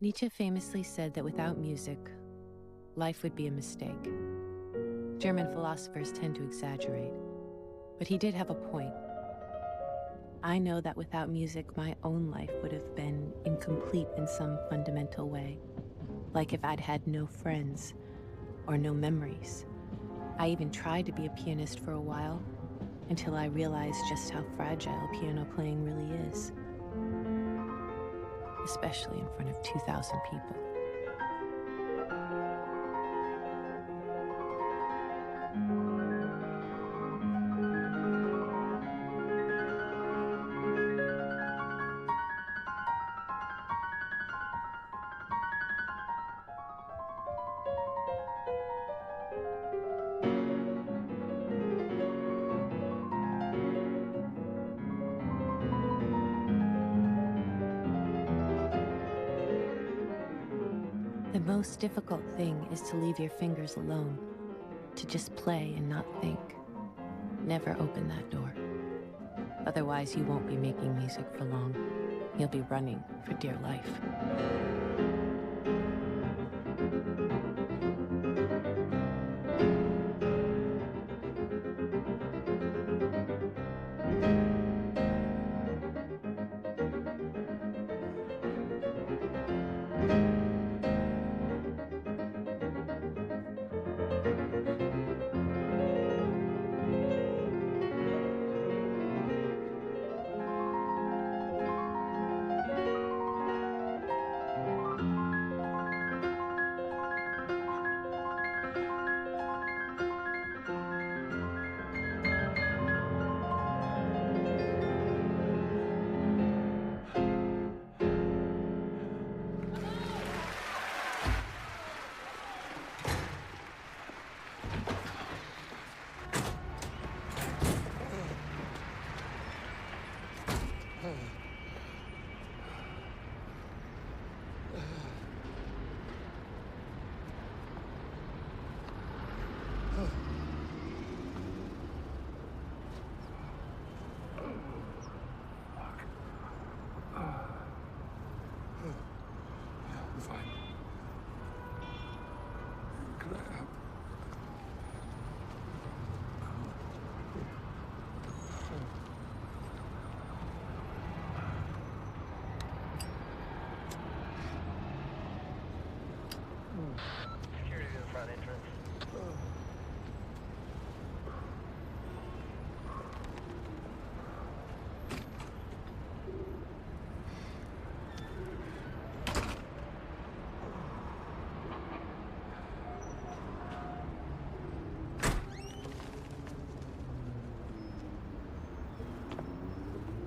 Nietzsche famously said that without music, life would be a mistake. German philosophers tend to exaggerate, but he did have a point. I know that without music, my own life would have been incomplete in some fundamental way, like if I'd had no friends or no memories. I even tried to be a pianist for a while, until I realized just how fragile piano playing really is, especially in front of 2,000 people. The most difficult thing is to leave your fingers alone, to just play and not think. Never open that door. Otherwise, you won't be making music for long. You'll be running for dear life. Security to the front entrance.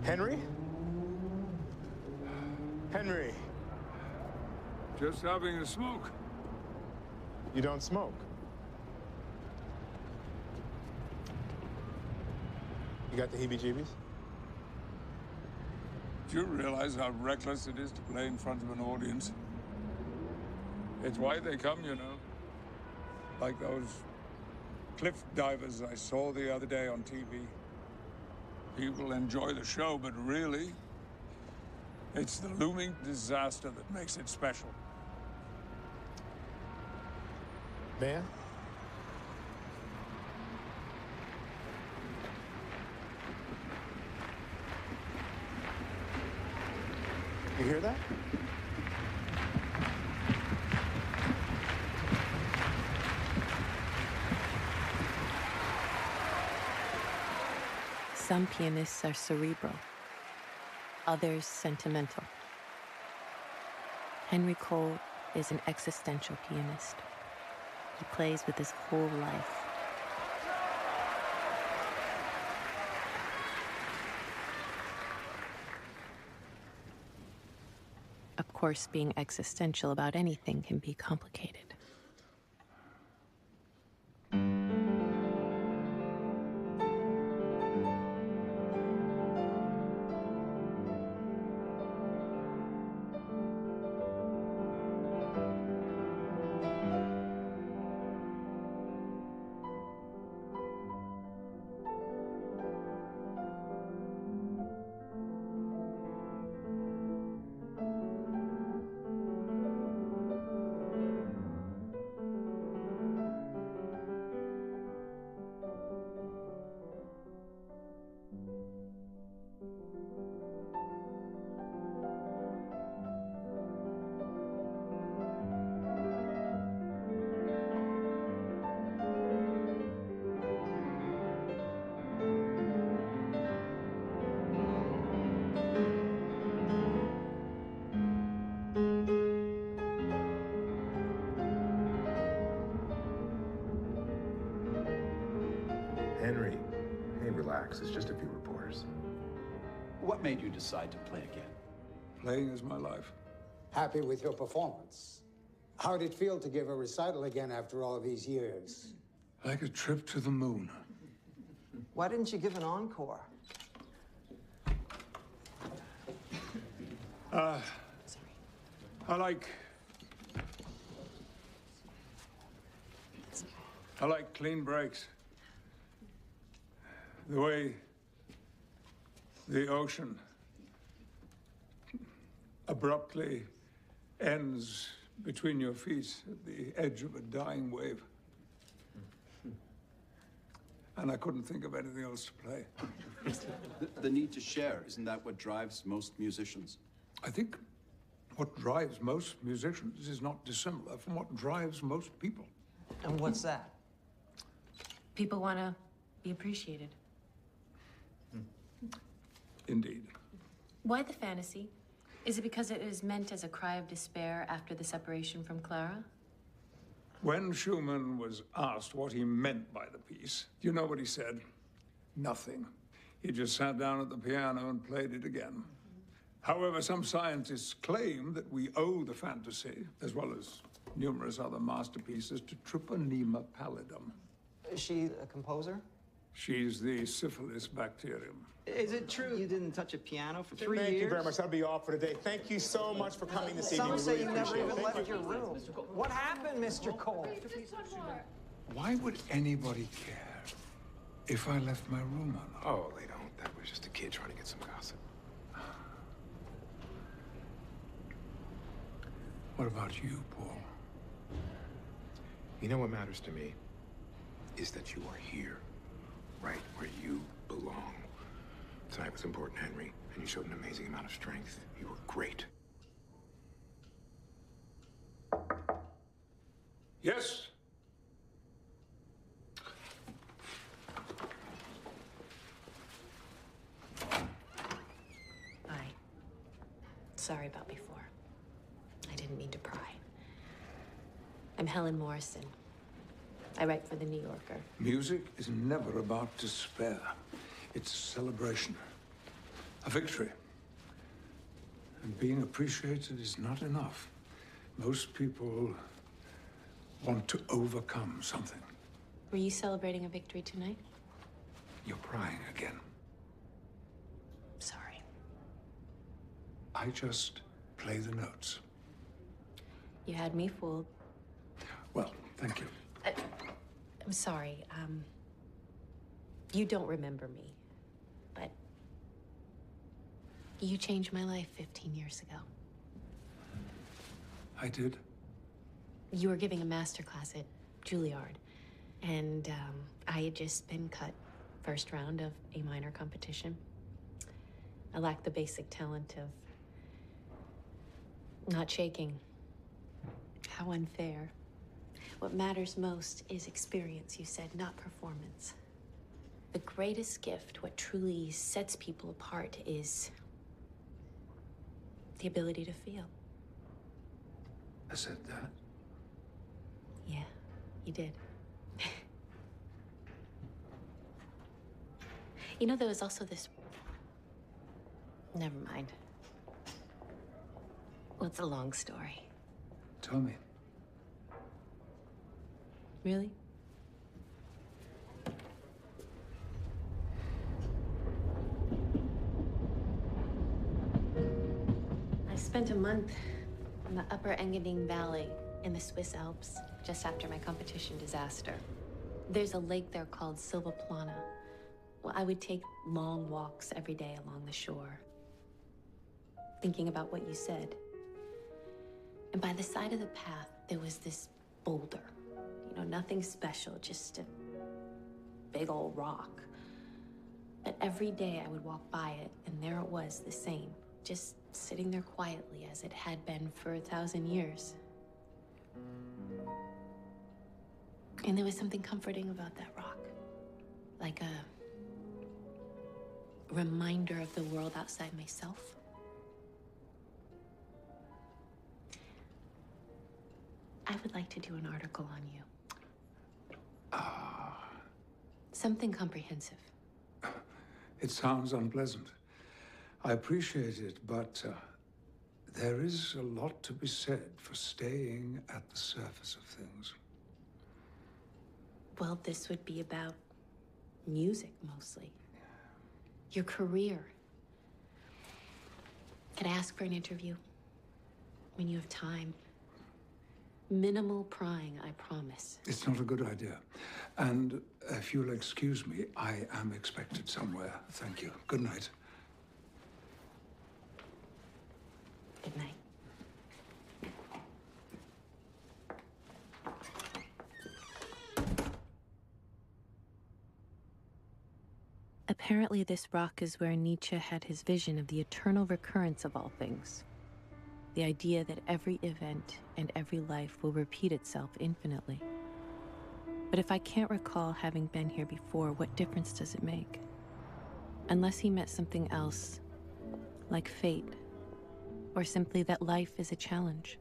Henry? Henry, Just having a smoke. you don't smoke. You got the heebie-jeebies? Do you realize how reckless it is to play in front of an audience? It's why they come, you know. Like those cliff divers I saw the other day on TV. People enjoy the show, but really, it's the looming disaster that makes it special. Man? You hear that? Some pianists are cerebral, others sentimental. Henry Cole is an existential pianist. He plays with his whole life. Of course, being existential about anything can be complicated. Henry, hey, relax. It's just a few reporters. What made you decide to play again? Playing is my life. Happy with your performance. How'd it feel to give a recital again after all these years? Like a trip to the moon. Why didn't you give an encore? I like clean breaks. The way the ocean abruptly ends between your feet at the edge of a dying wave. And I couldn't think of anything else to play. The need to share, isn't that what drives most musicians? I think what drives most musicians is not dissimilar from what drives most people. And what's that? People want to be appreciated. Indeed. Why the fantasy? Is it because it is meant as a cry of despair after the separation from Clara? When Schumann was asked what he meant by the piece, do you know what he said? Nothing. He just sat down at the piano and played it again. However, some scientists claim that we owe the fantasy, as well as numerous other masterpieces, to Tryponema pallidum. Is she a composer? She's the syphilis bacterium. Is it true you didn't touch a piano for 3 years? Thank you very much. That'll be all for today. Thank you so much for coming this evening. Some We say really you never appreciate it. even Thank left you. your room. What happened, Mr. Cole? Why would anybody care if I left my room unlocked? Oh, they don't. That was just a kid trying to get some gossip. What about you, Paul? You know what matters to me? Is that you are here, right where you belong. Tonight was important, Henry, and you showed an amazing amount of strength. You were great. Yes? Hi. Sorry about before. I didn't mean to pry. I'm Helen Morrison. I write for The New Yorker. Music is never about despair. It's a celebration, a victory. And being appreciated is not enough. Most people want to overcome something. Were you celebrating a victory tonight? You're crying again. Sorry. I just play the notes. You had me fooled. Well, thank you. I'm sorry. You don't remember me, but you changed my life 15 years ago. I did. You were giving a master class at Juilliard, and I had just been cut first round of A minor competition. I lacked the basic talent of not shaking. How unfair. What matters most is experience, you said, not performance. The greatest gift, what truly sets people apart, is the ability to feel. I said that. Yeah, you did. You know, there was also this... Never mind. Well, it's a long story. Tell me. Really? I spent a month in the Upper Engadine Valley in the Swiss Alps just after my competition disaster. There's a lake there called Silvaplana. Well, I would take long walks every day along the shore, thinking about what you said. And by the side of the path, there was this boulder. You know, nothing special, just a big old rock. But every day I would walk by it, and there it was, the same, just sitting there quietly as it had been for 1,000 years. And there was something comforting about that rock, like a reminder of the world outside myself. I would like to do an article on you. Something comprehensive. It sounds unpleasant. I appreciate it, but there is a lot to be said for staying at the surface of things. Well, this would be about music, mostly. Your career. Could I ask for an interview? When you have time. Minimal prying, I promise. It's not a good idea. And if you'll excuse me, I am expected somewhere. Thank you. Good night. Good night. Apparently, this rock is where Nietzsche had his vision of the eternal recurrence of all things. The idea that every event and every life will repeat itself infinitely. But if I can't recall having been here before, what difference does it make? Unless he meant something else, like fate, or simply that life is a challenge.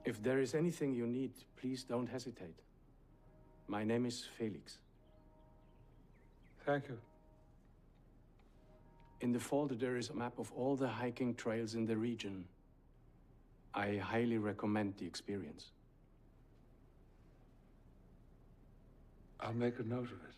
If there is anything you need, please don't hesitate. My name is Felix. Thank you. In the folder, there is a map of all the hiking trails in the region. I highly recommend the experience. I'll make a note of it.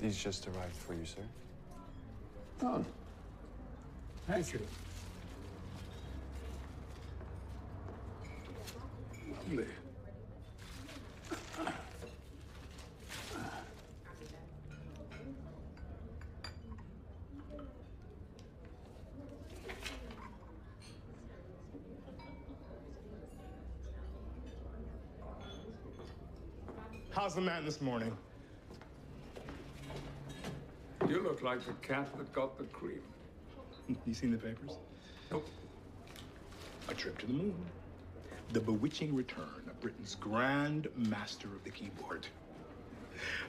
These just arrived for you, sir. Oh, thank you. Lovely. How's the man this morning? You look like the cat that got the cream. You seen the papers? Nope. A trip to the moon. The bewitching return of Britain's grand master of the keyboard.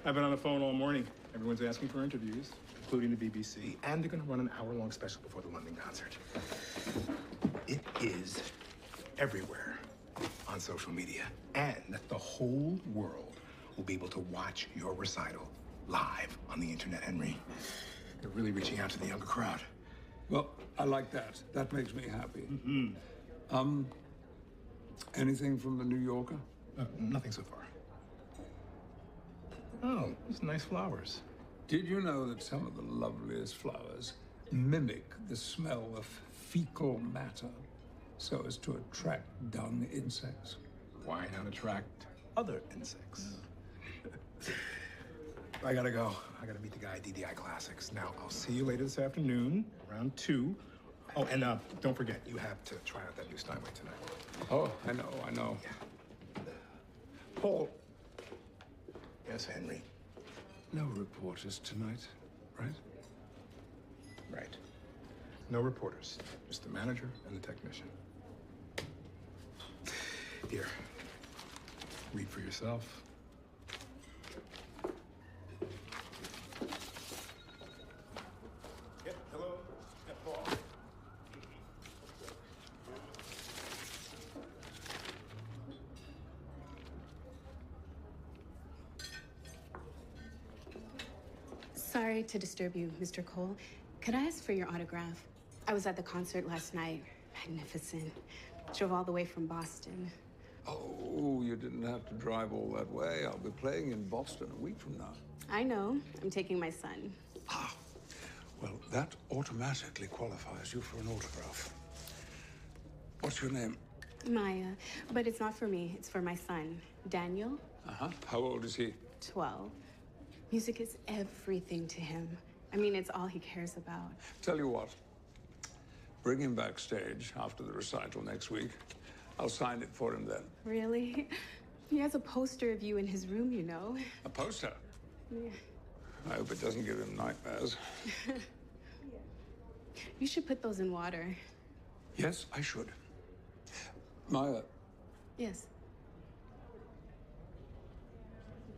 I've been on the phone all morning. Everyone's asking for interviews, including the BBC, and they're going to run an hour-long special before the London concert. It is everywhere on social media, and the whole world will be able to watch your recital live on the internet, Henry. They're really reaching out to the younger crowd. Well, I like that. That makes me happy. Anything from the New Yorker? Nothing so far. Oh, these nice flowers. Did you know that some of the loveliest flowers mimic the smell of fecal matter so as to attract dung insects? Why not attract other insects? I gotta go. I gotta meet the guy at DDI Classics. Now, I'll see you later this afternoon, around 2. Oh, and don't forget, you have to try out that new Steinway tonight. Oh, I know. Yeah. Paul. Yes, Henry. No reporters tonight, right? Right. No reporters. Just the manager and the technician. Here. Read for yourself. Yep, hello. Yep, Paul. Sorry to disturb you, Mr. Cole. Could I ask for your autograph? I was at the concert last night. Magnificent. Drove all the way from Boston. Oh, you didn't have to drive all that way. I'll be playing in Boston a week from now. I know. I'm taking my son. Ah, well, that automatically qualifies you for an autograph. What's your name? Maya. But it's not for me. It's for my son, Daniel. How old is he? 12. Music is everything to him. I mean, it's all he cares about. Tell you what, bring him backstage after the recital next week. I'll sign it for him then. Really? He has a poster of you in his room, you know. A poster? Yeah. I hope it doesn't give him nightmares. You should put those in water. Yes, I should. Maya, Yes.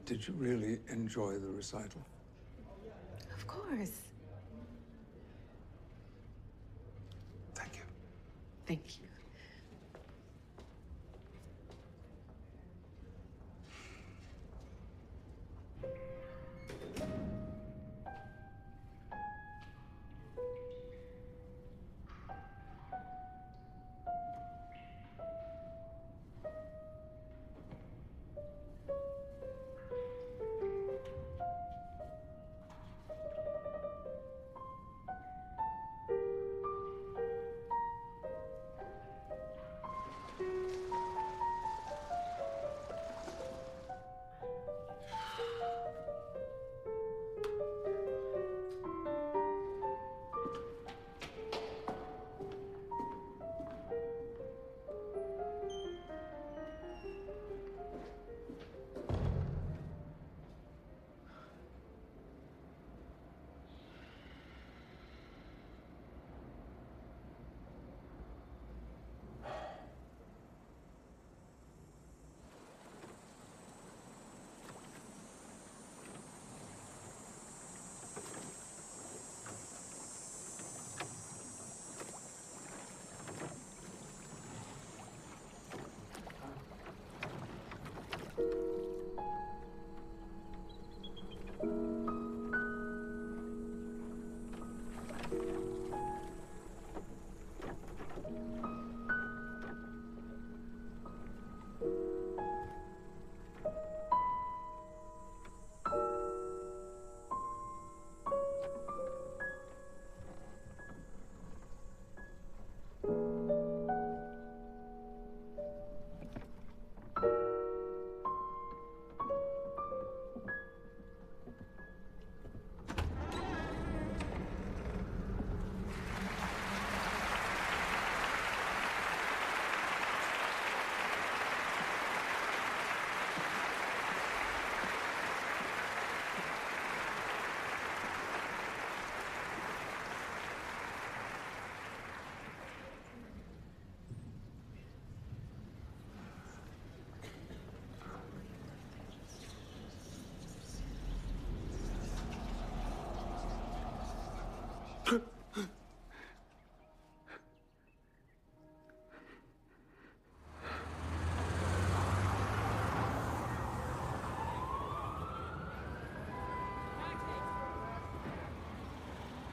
did you really enjoy the recital? Of course. Thank you. Thank you.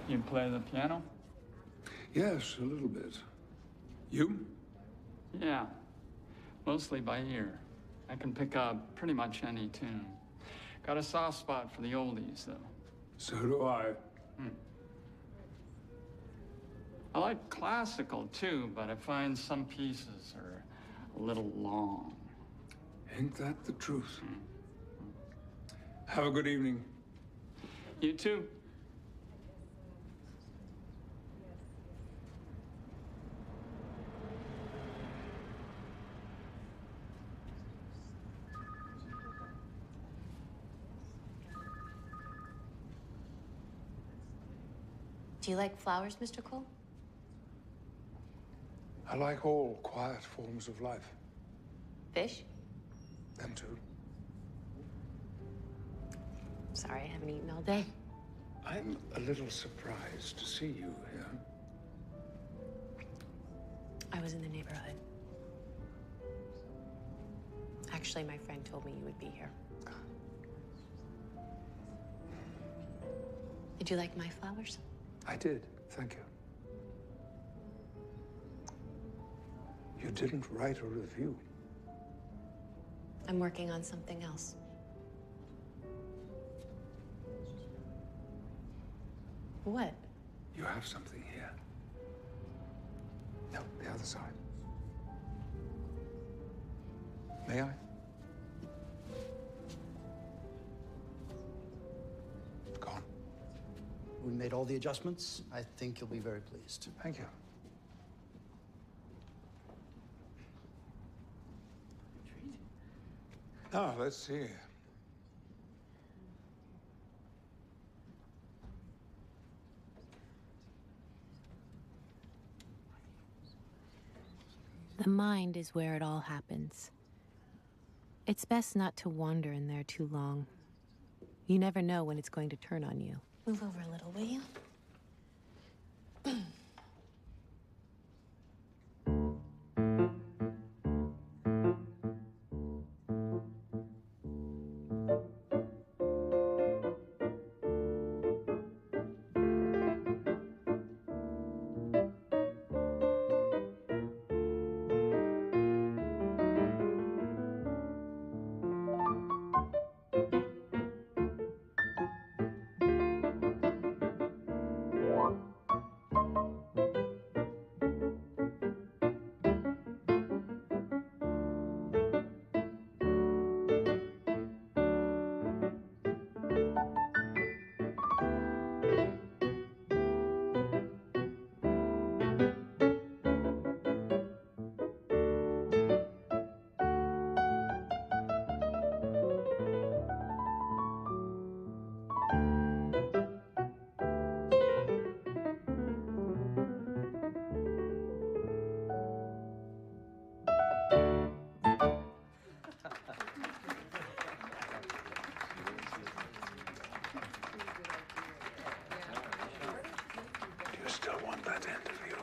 You play the piano? Yes, a little bit. You? Yeah, mostly by ear. I can pick up pretty much any tune. Got a soft spot for the oldies, though. So do I. I like classical, too, but I find some pieces are a little long. Ain't that the truth? Have a good evening. You too. Do you like flowers, Mr. Cole? I like all quiet forms of life. Fish? Them too. Sorry, I haven't eaten all day. I'm a little surprised to see you here. I was in the neighborhood. Actually, my friend told me you would be here. Did you like my flowers? I did, thank you. You didn't write a review. I'm working on something else. What? You have something here. No, the other side. May I? Go on. We made all the adjustments. I think you'll be very pleased. Thank you. Now, let's see. The mind is where it all happens. It's best not to wander in there too long. You never know when it's going to turn on you. Move over a little, will you? Do you still want that interview?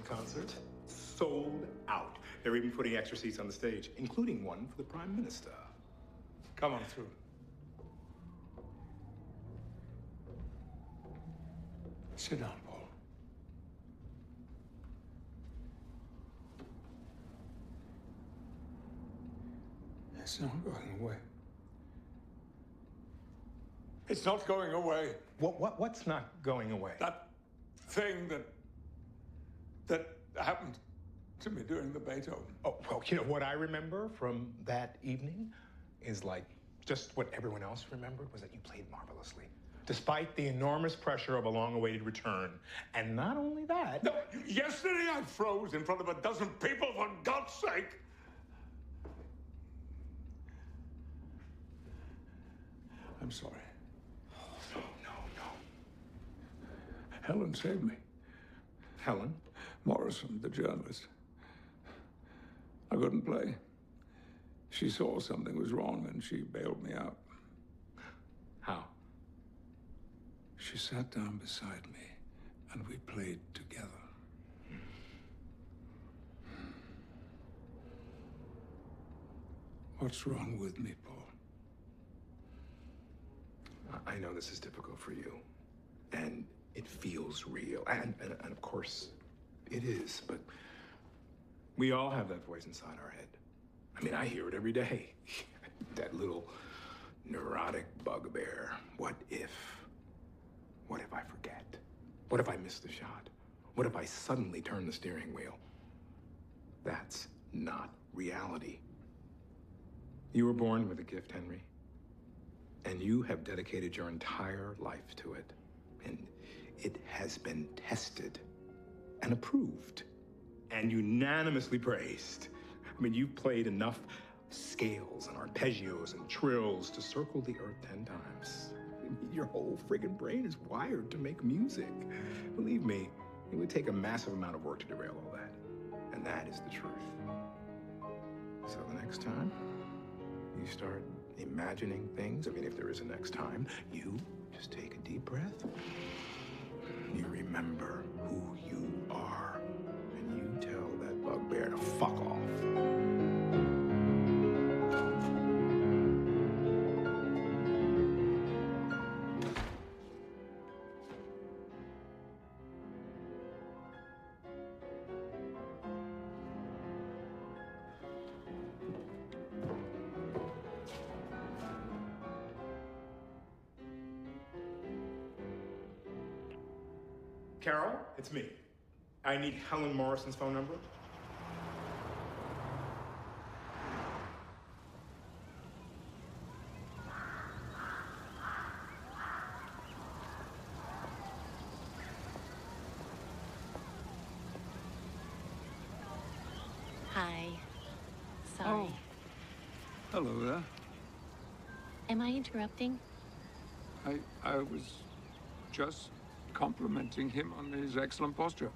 Concert sold out. They're even putting extra seats on the stage, including one for the Prime Minister. Come on through. Sit down, Paul. It's not going away. It's not going away. What's not going away? That thing that happened to me during the Beethoven. Oh, well, you know, what I remember from that evening is like just what everyone else remembered was that you played marvelously, despite the enormous pressure of a long-awaited return. And not only that... No, yesterday I froze in front of a dozen people, for God's sake! I'm sorry. Oh, no. Helen saved me. Helen? Morrison, the journalist. I couldn't play. She saw something was wrong and she bailed me out. How? She sat down beside me and we played together. What's wrong with me, Paul? I know this is difficult for you, and it feels real, and of course, it is, but we all have that voice inside our head. I mean, I hear it every day. That little neurotic bugbear. What if? What if I forget? What if I miss the shot? What if I suddenly turn the steering wheel? That's not reality. You were born with a gift, Henry. And you have dedicated your entire life to it. And it has been tested and approved and unanimously praised. I mean, you've played enough scales and arpeggios and trills to circle the earth 10 times. I mean, your whole friggin' brain is wired to make music. Believe me, it would take a massive amount of work to derail all that. And that is the truth. So the next time you start imagining things, I mean, if there is a next time, you just take a deep breath. You remember who you are, and you tell that bugbear to fuck off. Carol, it's me. I need Helen Morrison's phone number. Hi. Sorry. Oh. Hello there. Am I interrupting? I was just complimenting him on his excellent posture.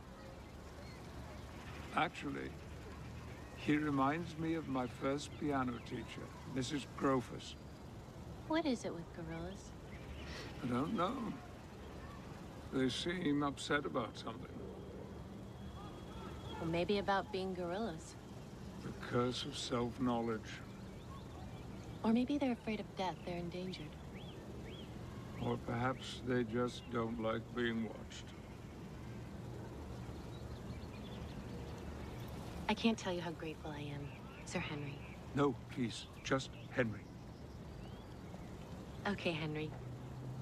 Actually, he reminds me of my first piano teacher, Mrs. Grofus. What is it with gorillas? I don't know. They seem upset about something. Well, maybe about being gorillas. The curse of self-knowledge. Or maybe they're afraid of death. They're endangered. Or perhaps they just don't like being watched. I can't tell you how grateful I am, Sir Henry. No, please, just Henry. Okay, Henry.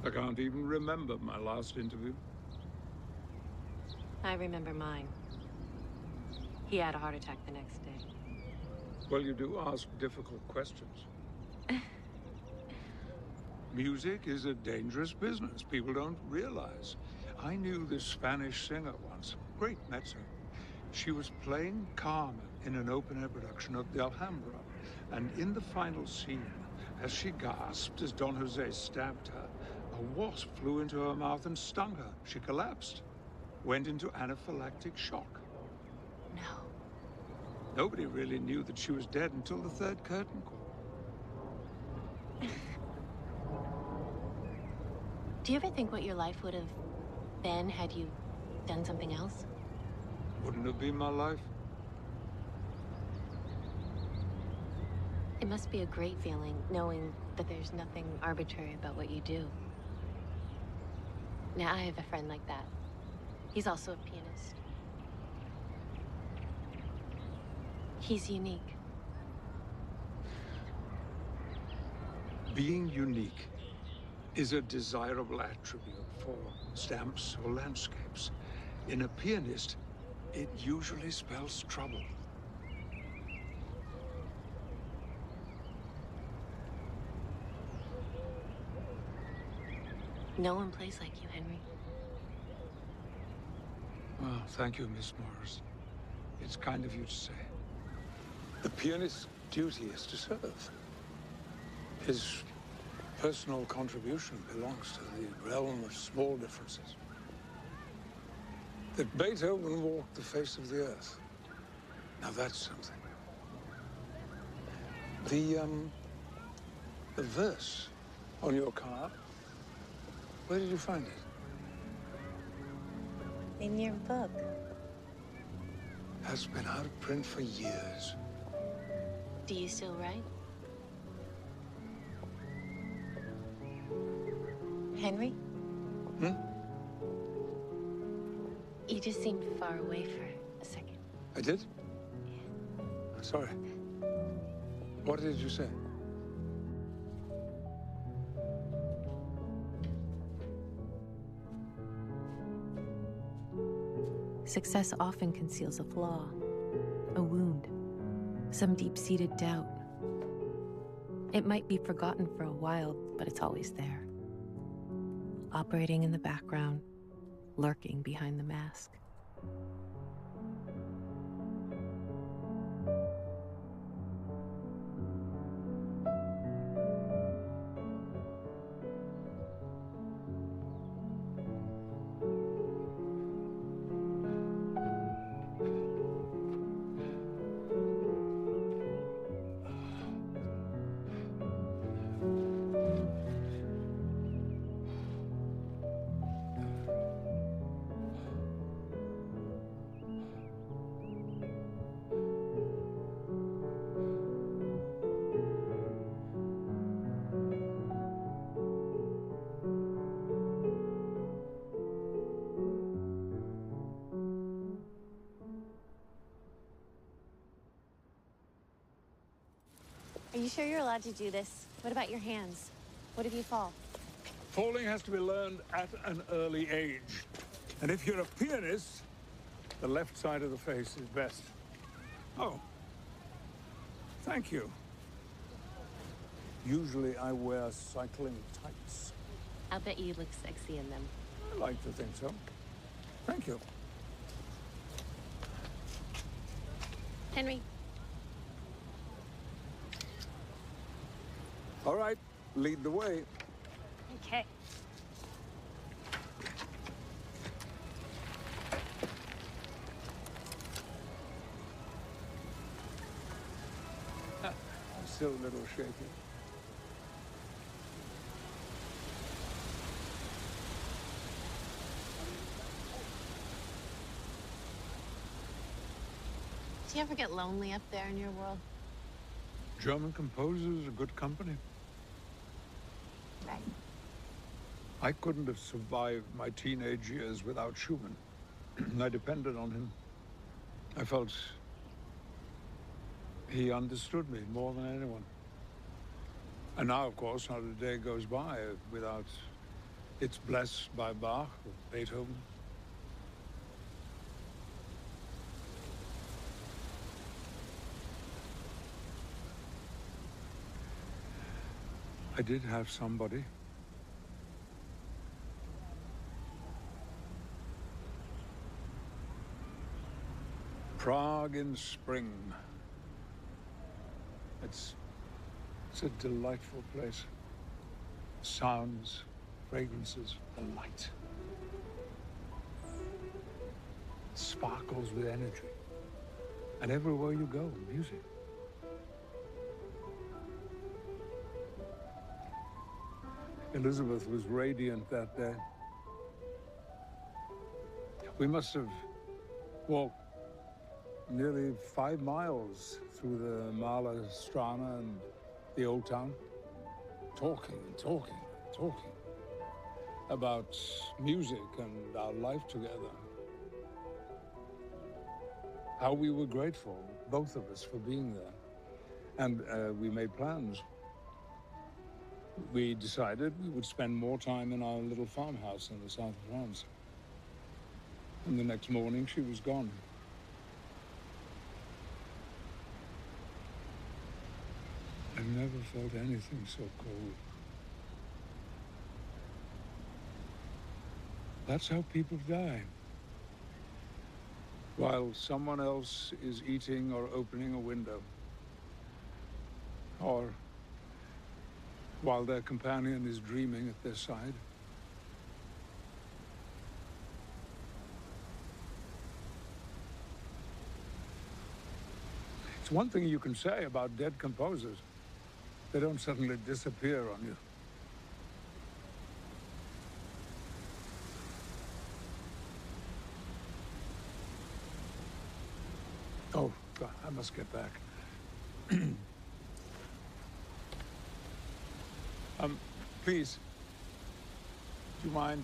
I can't even remember my last interview. I remember mine. He had a heart attack the next day. Well, you do ask difficult questions. Music is a dangerous business. People don't realize. I knew this Spanish singer once, great mezzo. She was playing Carmen in an open-air production of the Alhambra. And in the final scene, as she gasped as Don Jose stabbed her, a wasp flew into her mouth and stung her. She collapsed, went into anaphylactic shock. No. Nobody really knew that she was dead until the third curtain call. Do you ever think what your life would have been had you done something else? Wouldn't have been my life. It must be a great feeling knowing that there's nothing arbitrary about what you do. Now, I have a friend like that. He's also a pianist. He's unique. Being unique is a desirable attribute for stamps or landscapes. In a pianist, it usually spells trouble. No one plays like you, Henry. Well, thank you, Miss Morris. It's kind of you to say. The pianist's duty is to serve. His personal contribution belongs to the realm of small differences. That Beethoven walked the face of the earth. Now that's something. The verse on your card, where did you find it? In your book. Has been out of print for years. Do you still write? Henry? Hmm? You just seemed far away for a second. I did? I'm sorry. What did you say? Success often conceals a flaw, a wound, some deep-seated doubt. It might be forgotten for a while, but it's always there. Operating in the background, lurking behind the mask. Are you sure you're allowed to do this? What about your hands? What if you fall? Falling has to be learned at an early age. And if you're a pianist, the left side of the face is best. Oh, thank you. Usually I wear cycling tights. I'll bet you look sexy in them. I like to think so. Thank you. Henry. All right, lead the way. Okay. I'm still a little shaky. Do you ever get lonely up there in your world? German composers are good company. Right. I couldn't have survived my teenage years without Schumann. I depended on him. I felt he understood me more than anyone. And now, of course, not a day goes by without it's blessed by Bach or Beethoven. I did have somebody. Prague in spring. It's a delightful place. Sounds, fragrances, the light. Sparkles with energy. And everywhere you go, music. Elizabeth was radiant that day. We must have walked nearly 5 miles through the Mala Strana and the old town, talking and talking and talking about music and our life together. How we were grateful, both of us, for being there. And we made plans. We decided we would spend more time in our little farmhouse in the south of France. And the next morning, she was gone. never felt anything so cold. That's how people die. While someone else is eating or opening a window. Or while their companion is dreaming at their side. It's one thing you can say about dead composers. They don't suddenly disappear on you. Oh, God, I must get back. Please. Do you mind?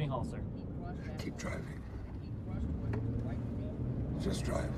Hall, sir. Keep driving. Just drive.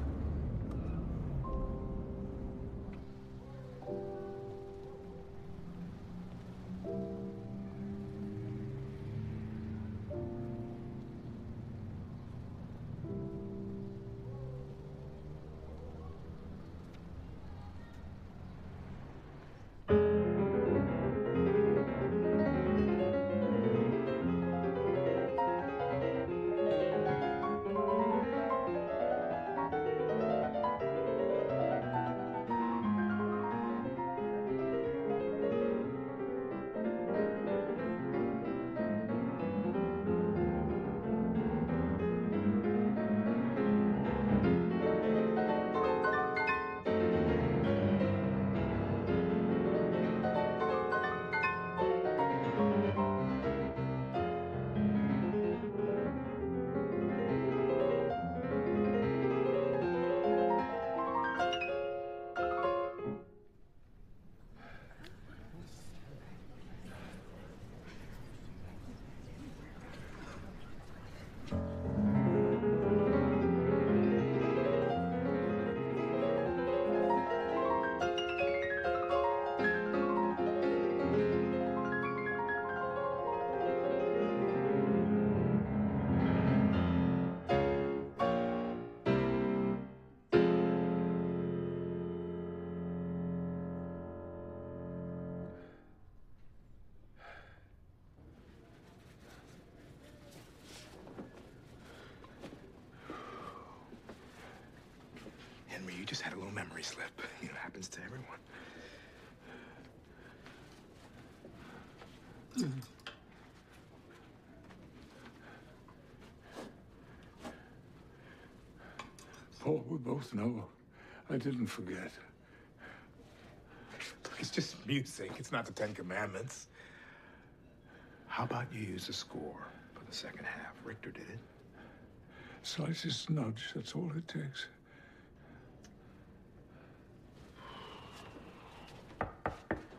Henry, you just had a little memory slip. You know, it happens to everyone. Paul, we both know I didn't forget. Look, it's just music. It's not the Ten Commandments. How about you use the score for the second half? Richter did it. Slightest nudge, that's all it takes.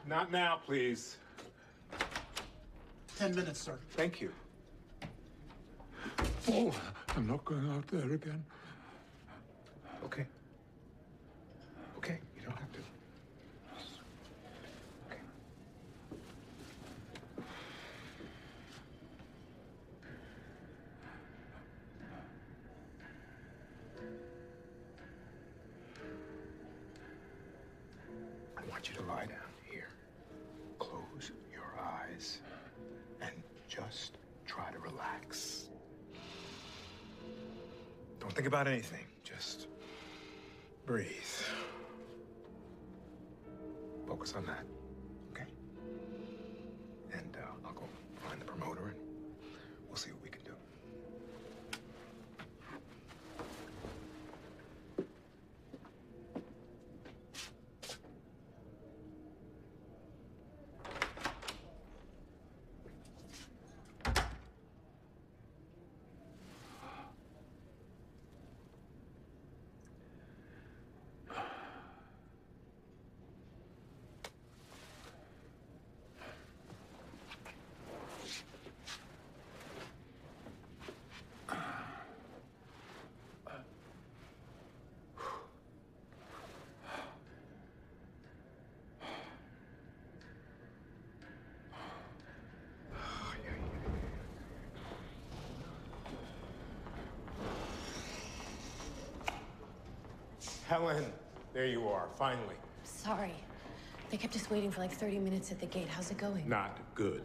Not now, please. 10 minutes, sir. Thank you. Oh, I'm not going out there again. Okay. Okay, you don't have to. Okay. I want you to lie down here. Close your eyes and just try to relax. Don't think about anything. Just breathe. Focus on that, okay? And I'll go find the promoter and we'll see what we can do. Helen, there you are, finally. Sorry. They kept us waiting for like 30 minutes at the gate. How's it going? Not good.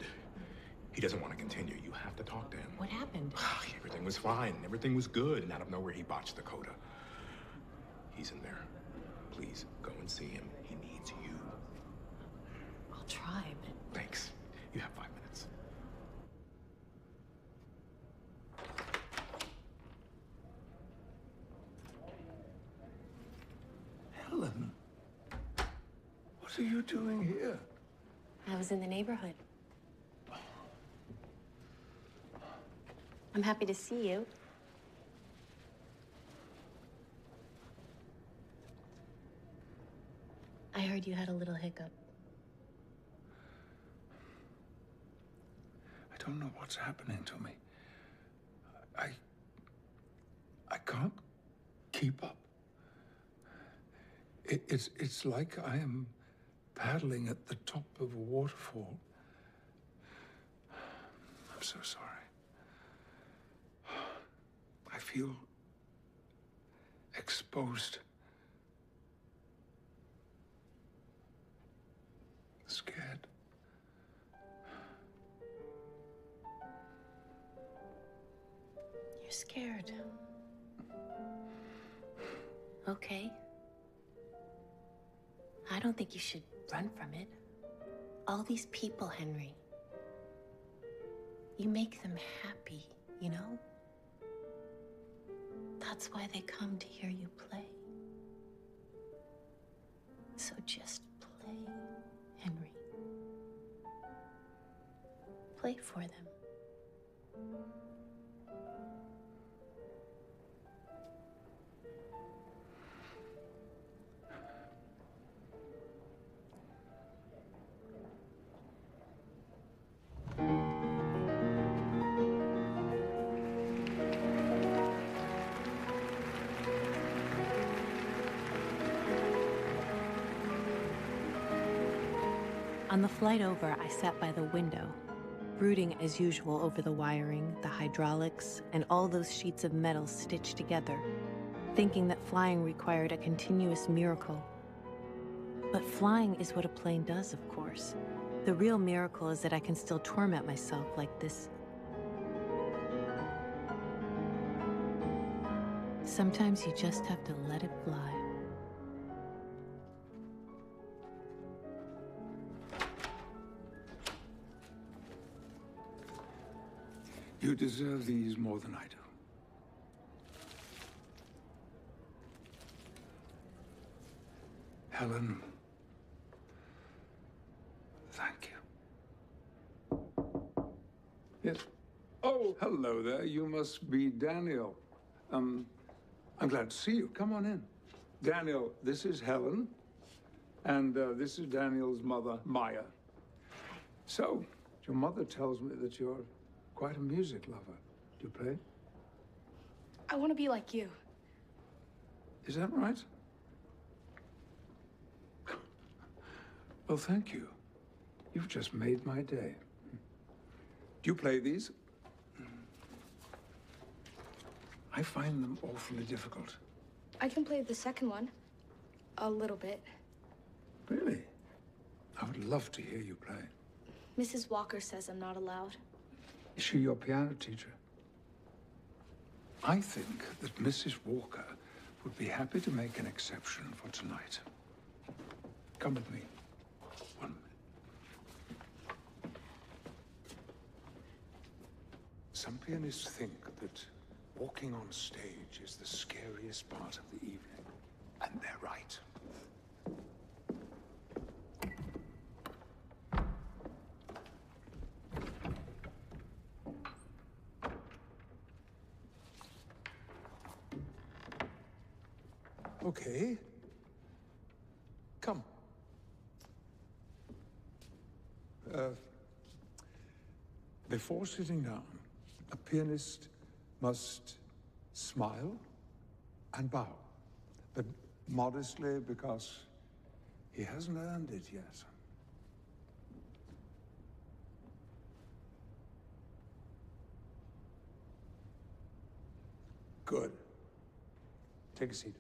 He doesn't want to continue. You have to talk to him. What happened? Everything was fine. Everything was good. And out of nowhere, he botched the coda. He's in there. Please, go and see him. He needs you. I'll try, but... Thanks. You have 5 minutes. Helen, what are you doing here? I was in the neighborhood. I'm happy to see you. I heard you had a little hiccup. I don't know what's happening to me. I can't keep up. It's like I am paddling at the top of a waterfall. I'm so sorry. I feel exposed. Scared. You're scared. Okay. I don't think you should run from it. All these people, Henry. You make them happy, you know? That's why they come to hear you play. So just play, Henry. Play for them. On the flight over, I sat by the window, brooding as usual over the wiring, the hydraulics, and all those sheets of metal stitched together, thinking that flying required a continuous miracle. But flying is what a plane does, of course. The real miracle is that I can still torment myself like this. Sometimes you just have to let it fly. You deserve these more than I do. Helen, thank you. Yes. Oh, hello there. You must be Daniel. I'm glad to see you. Come on in. Daniel, this is Helen. And this is Daniel's mother, Maya. So, your mother tells me that you're quite a music lover. Do you play? I want to be like you. Is that right? Well, thank you. You've just made my day. Do you play these? I find them awfully difficult. I can play the second one. A little bit. Really? I would love to hear you play. Mrs. Walker says I'm not allowed. Is she your piano teacher? I think that Mrs. Walker would be happy to make an exception for tonight. Come with me. 1 minute. Some pianists think that walking on stage is the scariest part of the evening, and they're right. Okay. Come. Before sitting down, a pianist must smile and bow, but modestly because he hasn't earned it yet. Good. Take a seat.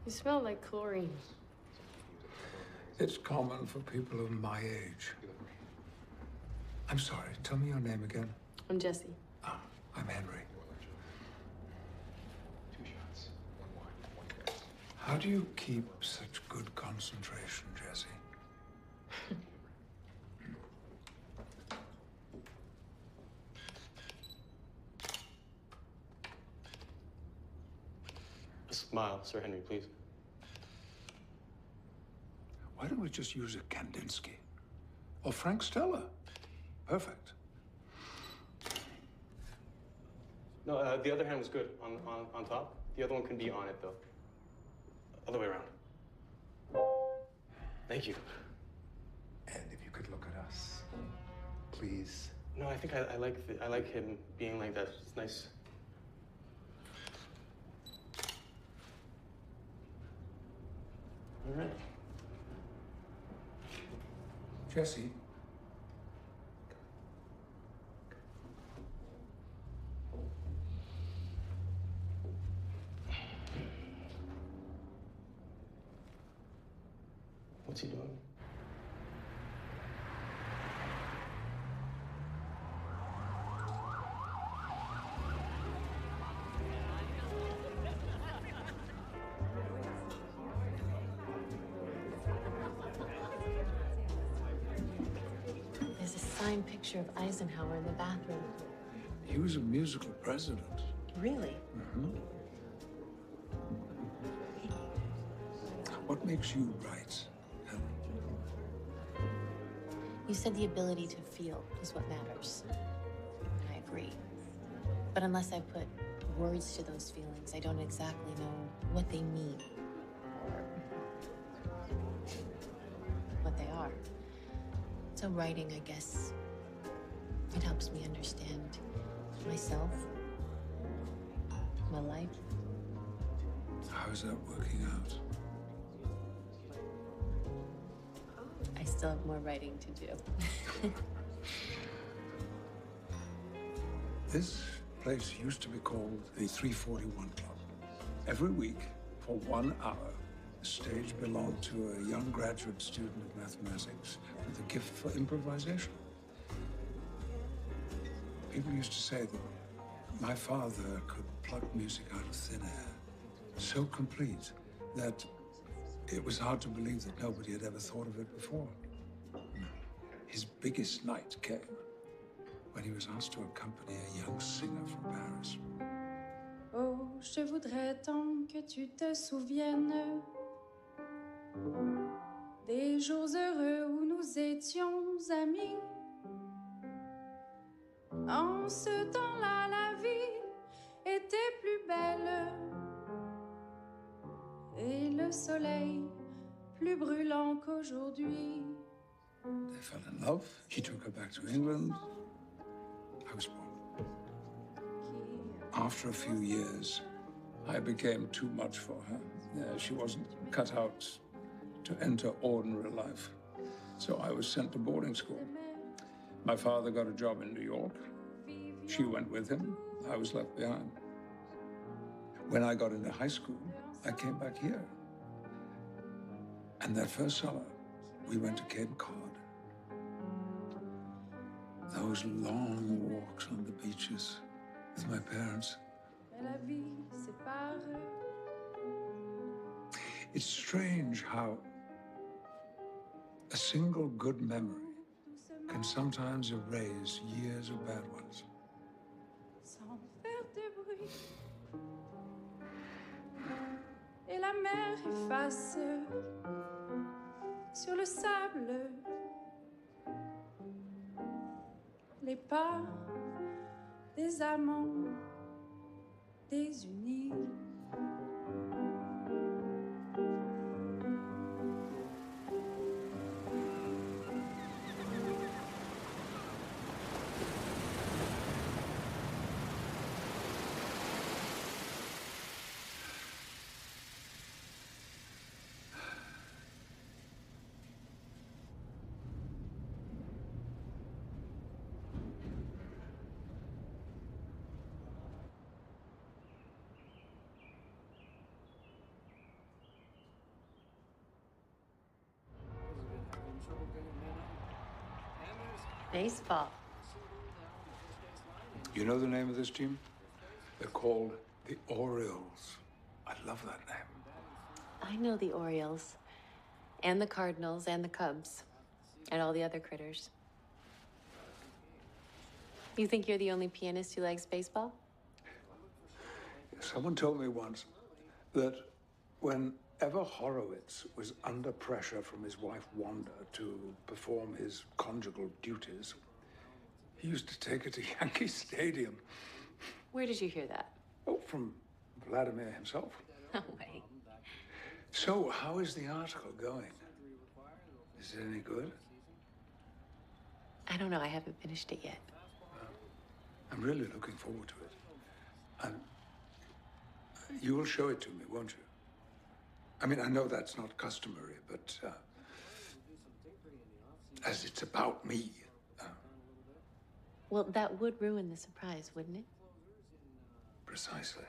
You smell like chlorine. It's common for people of my age. I'm sorry, tell me your name again. I'm Jessie. Ah, I'm Henry. How do you keep such good concentration, Jessie? A smile, Sir Henry, please. Why don't we just use a Kandinsky? Or Frank Stella? Perfect. No, the other hand was good on top. The other one can be on it, though. Other way around. Thank you. And if you could look at us, please. No, I think I like him being like that. It's nice. All right. Jessie. What's he doing? There's a signed picture of Eisenhower in the bathroom. He was a musical president. Really? Mm-hmm. What makes you right, Helen? You said the ability to feel is what matters. And I agree. But unless I put words to those feelings. I don't exactly know what they mean or what they are. So writing, I guess, it helps me understand myself, my life. How's that working out? I still have more writing to do. This place used to be called the 341 Club. Every week, for 1 hour, the stage belonged to a young graduate student of mathematics with a gift for improvisation. People used to say that my father could pluck music out of thin air, so complete that it was hard to believe that nobody had ever thought of it before. His biggest night came when he was asked to accompany a young singer from Paris. Oh, je voudrais tant que tu te souviennes des jours heureux où nous étions amis. En ce temps-là, la vie était plus belle et le soleil plus brûlant qu'aujourd'hui. They fell in love. He took her back to England. I was born. After a few years, I became too much for her. She wasn't cut out to enter ordinary life. So I was sent to boarding school. My father got a job in New York. She went with him. I was left behind. When I got into high school, I came back here. And that first summer, we went to Cape Cod. Those long walks on the beaches with my parents. It's strange how a single good memory can sometimes erase years of bad ones. Sans faire de bruit. Et la mer efface sur le sable les pas des amants désunis. Baseball. You know the name of this team? They're called the Orioles. I love that name. I know the Orioles, and the Cardinals, and the Cubs, and all the other critters. You think you're the only pianist who likes baseball? Someone told me once that whenever Horowitz was under pressure from his wife Wanda to perform his conjugal duties, he used to take her to Yankee Stadium. Where did you hear that? Oh, from Vladimir himself. No way. So, how is the article going? Is it any good? I don't know. I haven't finished it yet. I'm really looking forward to it. And you will show it to me, won't you? I mean, I know that's not customary, but as it's about me. Well, that would ruin the surprise, wouldn't it? Precisely.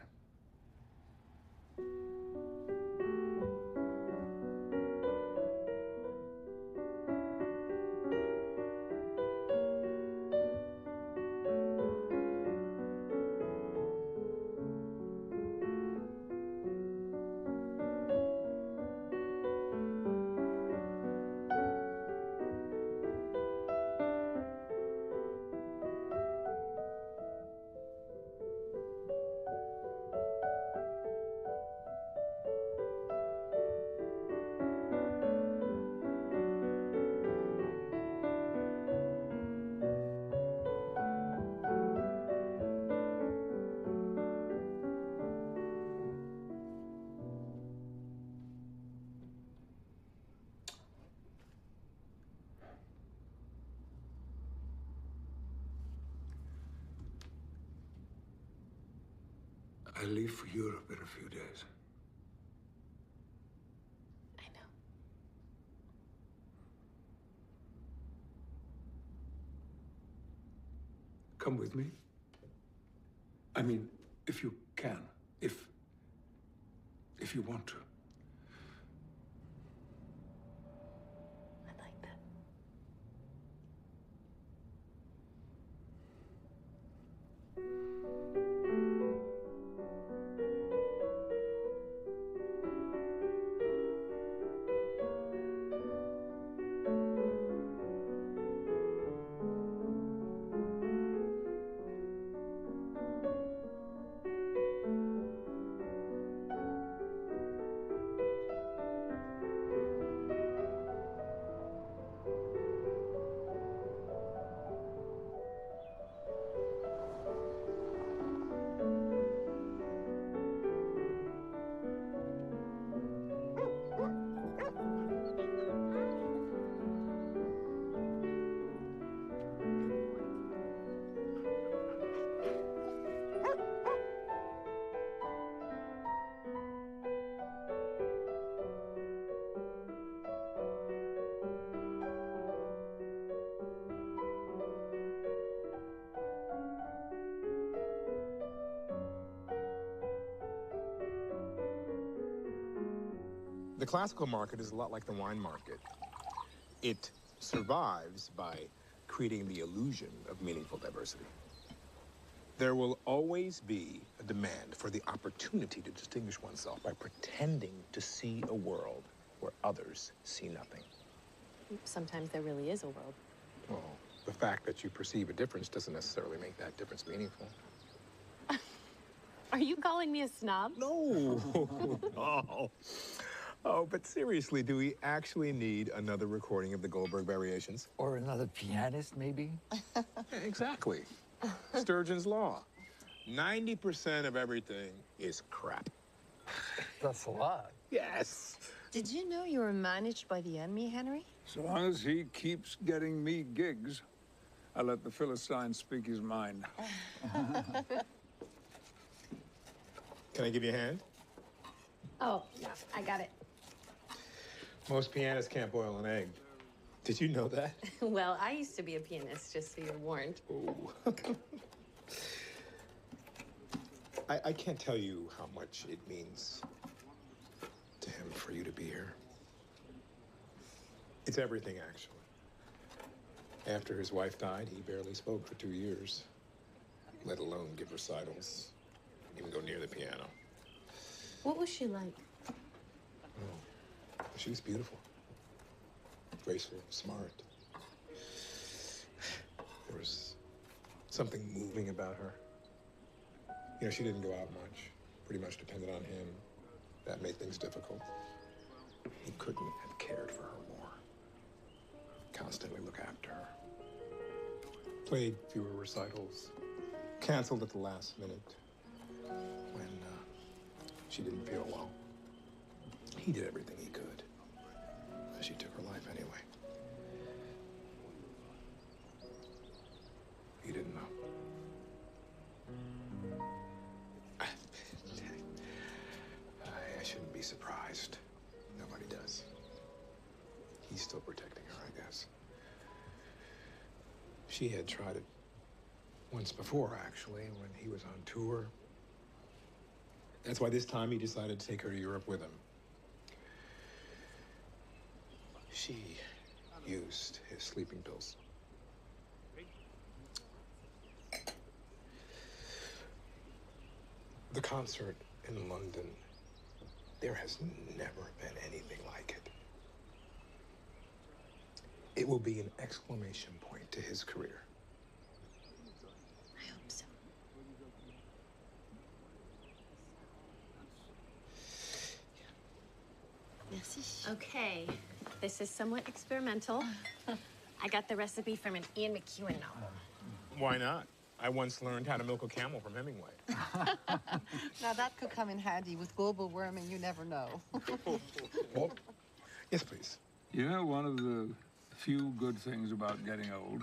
I leave for Europe in a few days. I know. Come with me. I mean, if you can, if you want to. I'd like that. The classical market is a lot like the wine market. It survives by creating the illusion of meaningful diversity. There will always be a demand for the opportunity to distinguish oneself by pretending to see a world where others see nothing. Sometimes there really is a world. Well, the fact that you perceive a difference doesn't necessarily make that difference meaningful. Are you calling me a snob? No. Oh. Oh, but seriously, do we actually need another recording of the Goldberg Variations? Or another pianist, maybe? Exactly. Sturgeon's Law. 90% of everything is crap. That's a lot. Yes. Did you know you were managed by the enemy, Henry? So long as he keeps getting me gigs, I let the Philistine speak his mind. Can I give you a hand? Oh, no, I got it. Most pianists can't boil an egg. Did you know that? Well, I used to be a pianist, just so you're warned. Oh. I can't tell you how much it means to him for you to be here. It's everything, actually. After his wife died, he barely spoke for 2 years, let alone give recitals, even go near the piano. What was she like? Oh, she was beautiful, graceful, smart. There was something moving about her. You know, she didn't go out much, pretty much depended on him. That made things difficult. He couldn't have cared for her more. Constantly look after her. Played fewer recitals. Canceled at the last minute when she didn't feel well. He did everything he could. She took her life anyway. He didn't know. I shouldn't be surprised. Nobody does. He's still protecting her, I guess. She had tried it once before, actually, when he was on tour. That's why this time he decided to take her to Europe with him. She used his sleeping pills. The concert in London, there has never been anything like it. It will be an exclamation point to his career. I hope so. Merci. Okay, this is somewhat experimental. I got the recipe from an Ian McEwan novel. Why not? I once learned how to milk a camel from Hemingway. Now that could come in handy with global warming, you never know. Well, yes, please. You know, one of the few good things about getting old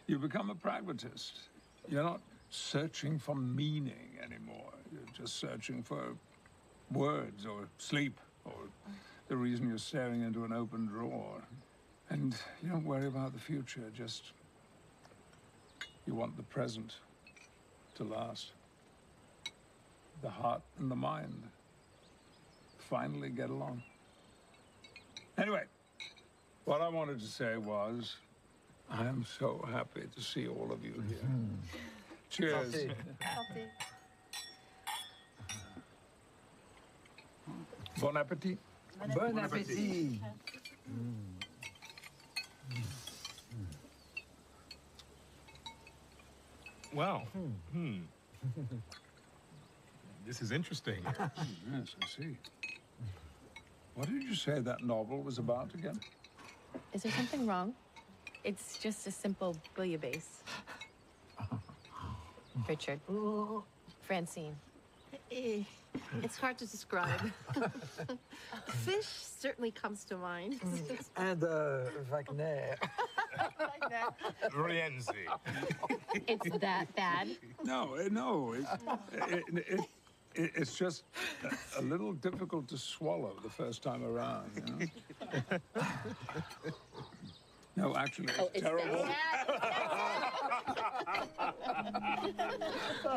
is... You become a pragmatist. You're not searching for meaning anymore. You're just searching for words or sleep or the reason you're staring into an open drawer. And you don't worry about the future, just you want the present to last. The heart and the mind finally get along. Anyway, what I wanted to say was, I am so happy to see all of you here. Cheers. Santé. Bon appetit. Bon appétit. Wow. This is interesting. Yes, I see. What did you say that novel was about again? Is there something wrong? It's just a simple bouillabaisse. Richard. Francine. It's hard to describe. Fish certainly comes to mind. And Wagner. Rienzi. It's that bad? No, it's just a little difficult to swallow the first time around, you know? No, actually, it's terrible. I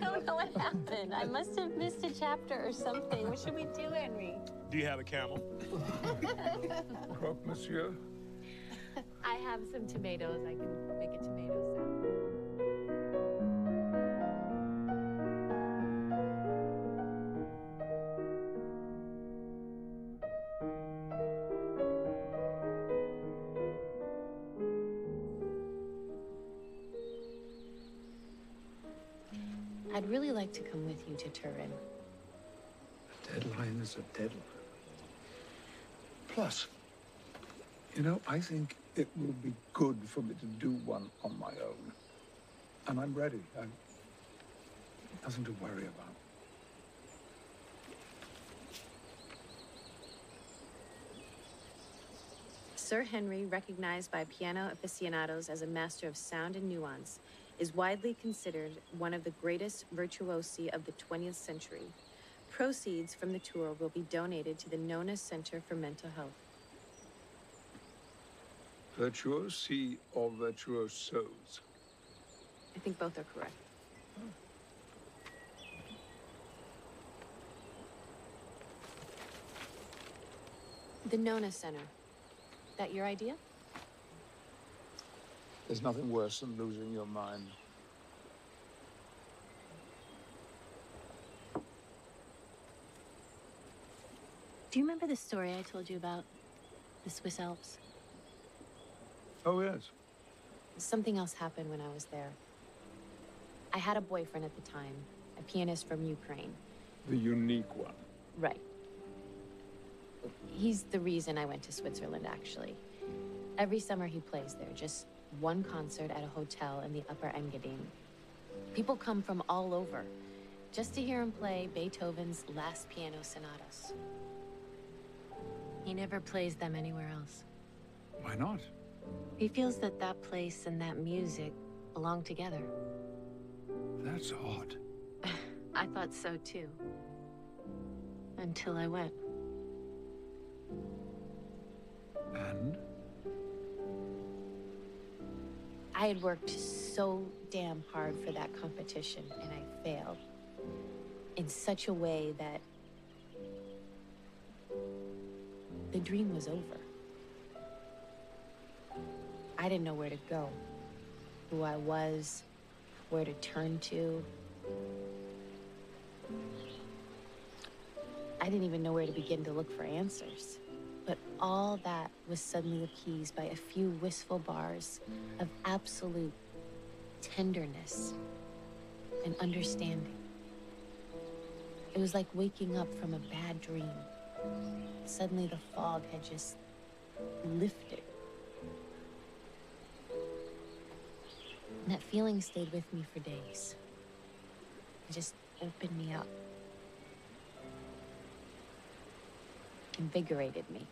don't know what happened. I must have missed a chapter or something. What should we do, Henry? Do you have a camel? Croque, monsieur. I have some tomatoes. I can make a tomato salad. I'd really like to come with you to Turin. A deadline is a deadline. Plus, you know, I think it will be good for me to do one on my own. And I'm ready. I've nothing to worry about. Sir Henry, recognized by piano aficionados as a master of sound and nuance, is widely considered one of the greatest virtuosi of the 20th century. Proceeds from the tour will be donated to the Nona Center for Mental Health. Virtuosi or virtuosos? I think both are correct. The Nona Center. That your idea? There's nothing worse than losing your mind. Do you remember the story I told you about the Swiss Alps? Oh, yes. Something else happened when I was there. I had a boyfriend at the time, a pianist from Ukraine. The unique one. Right. He's the reason I went to Switzerland, actually. Every summer he plays there, just one concert at a hotel in the Upper Engadine. People come from all over just to hear him play Beethoven's last piano sonatas. He never plays them anywhere else. Why not? He feels that that place and that music belong together. That's odd. I thought so too. Until I went. And? I had worked so damn hard for that competition, and I failed. In such a way that the dream was over. I didn't know where to go, who I was, where to turn to. I didn't even know where to begin to look for answers. But all that was suddenly appeased by a few wistful bars of absolute tenderness and understanding. It was like waking up from a bad dream. Suddenly the fog had just lifted. And that feeling stayed with me for days. It just opened me up. Invigorated me.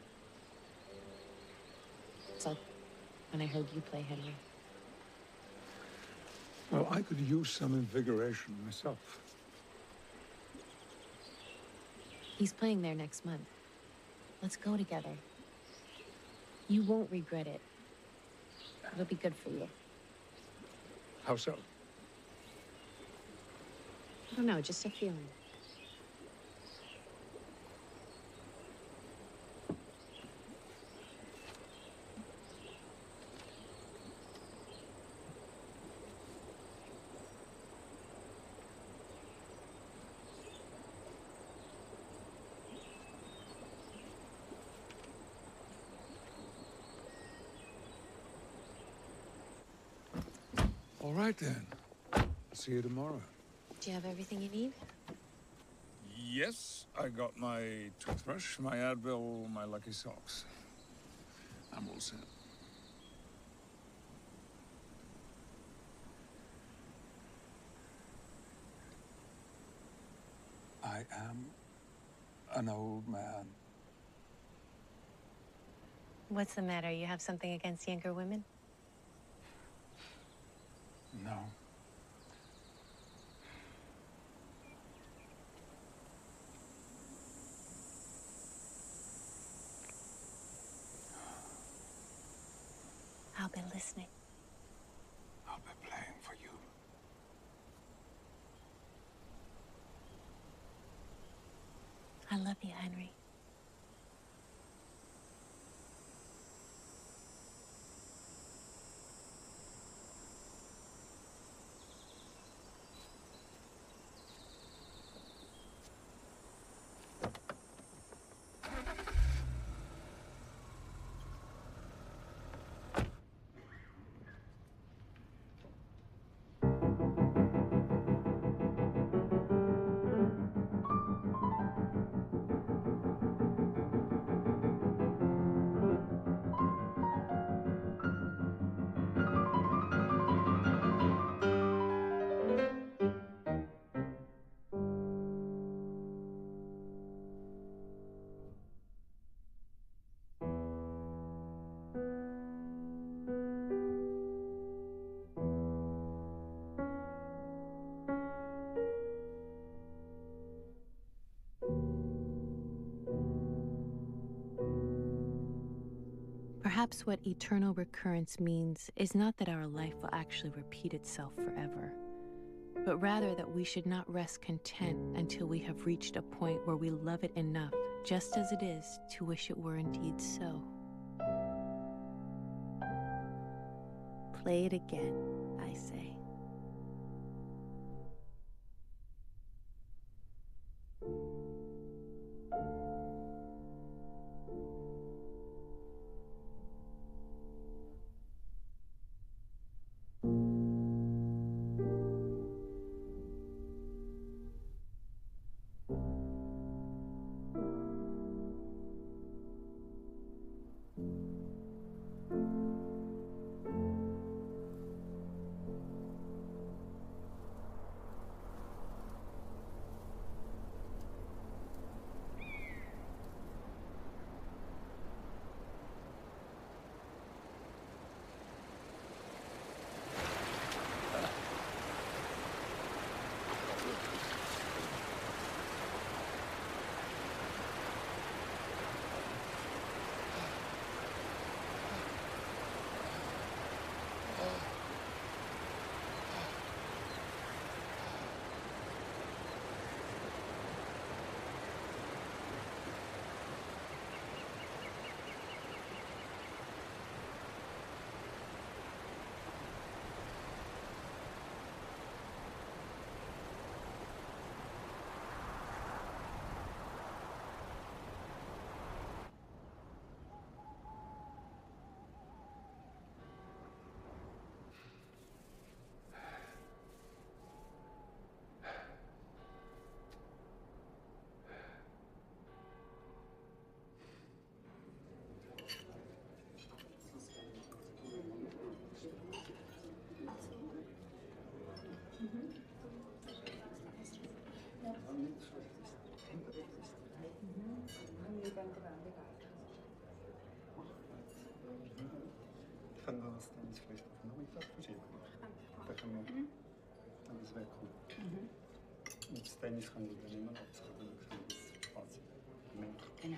So when I heard you play, Henry, I could use some invigoration myself. He's playing there next month. Let's go together. You won't regret it. It'll be good for you. How so? I don't know, just a feeling. All right, then. See you tomorrow. Do you have everything you need? Yes, I got my toothbrush, my Advil, my lucky socks. I'm all set. I am an old man. What's the matter? You have something against younger women? No. I'll be listening. I'll be playing for you. I love you, Henry. Perhaps what eternal recurrence means is not that our life will actually repeat itself forever, but rather that we should not rest content until we have reached a point where we love it enough, just as it is, to wish it were indeed so. Play it again, I say. Dann war es dann vielleicht auf Nachmittag verschieben. Da kann man wij niet gaan übernemen, dat wat Genau.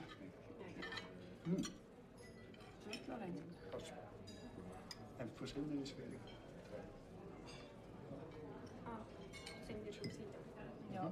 En verschillende is weer. Ja, genau.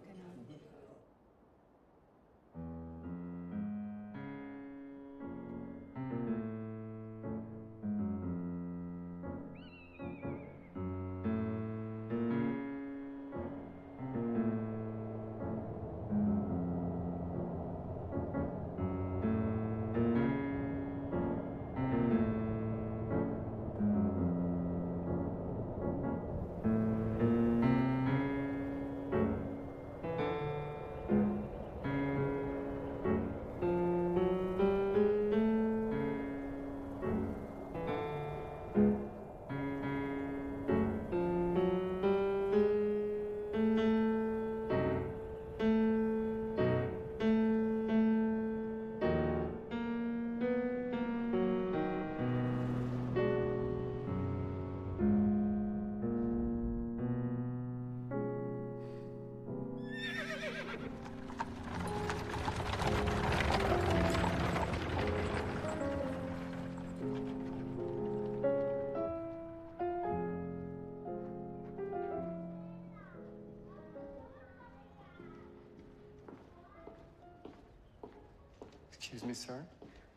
Excuse me, sir.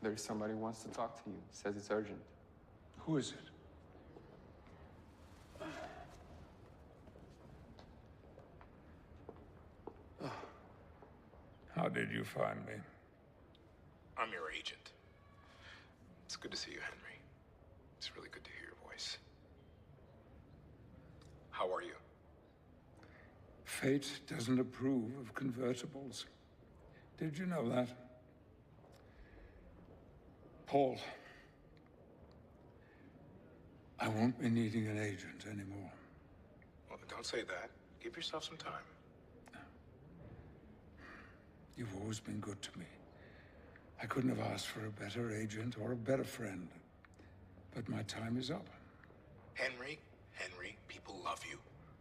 There's somebody who wants to talk to you. Says it's urgent. Who is it? How did you find me? I'm your agent. It's good to see you, Henry. It's really good to hear your voice. How are you? Fate doesn't approve of convertibles. Did you know that? Paul, I won't be needing an agent anymore. Well, don't say that. Give yourself some time. You've always been good to me. I couldn't have asked for a better agent or a better friend. But my time is up. Henry, people love you.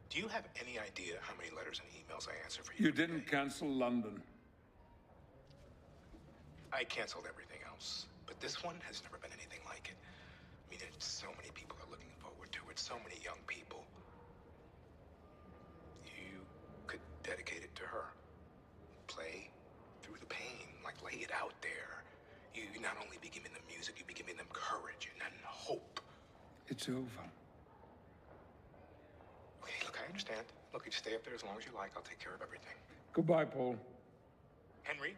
Do you have any idea how many letters and emails I answer for you? You didn't cancel London. I canceled everything else. But this one has never been anything like it. I mean, so many people are looking forward to it. So many young people. You could dedicate it to her. Play through the pain, like lay it out there. You not only be giving them music, you be giving them courage and hope. It's over. Okay, look, I understand. Look, you stay up there as long as you like. I'll take care of everything. Goodbye, Paul. Henry?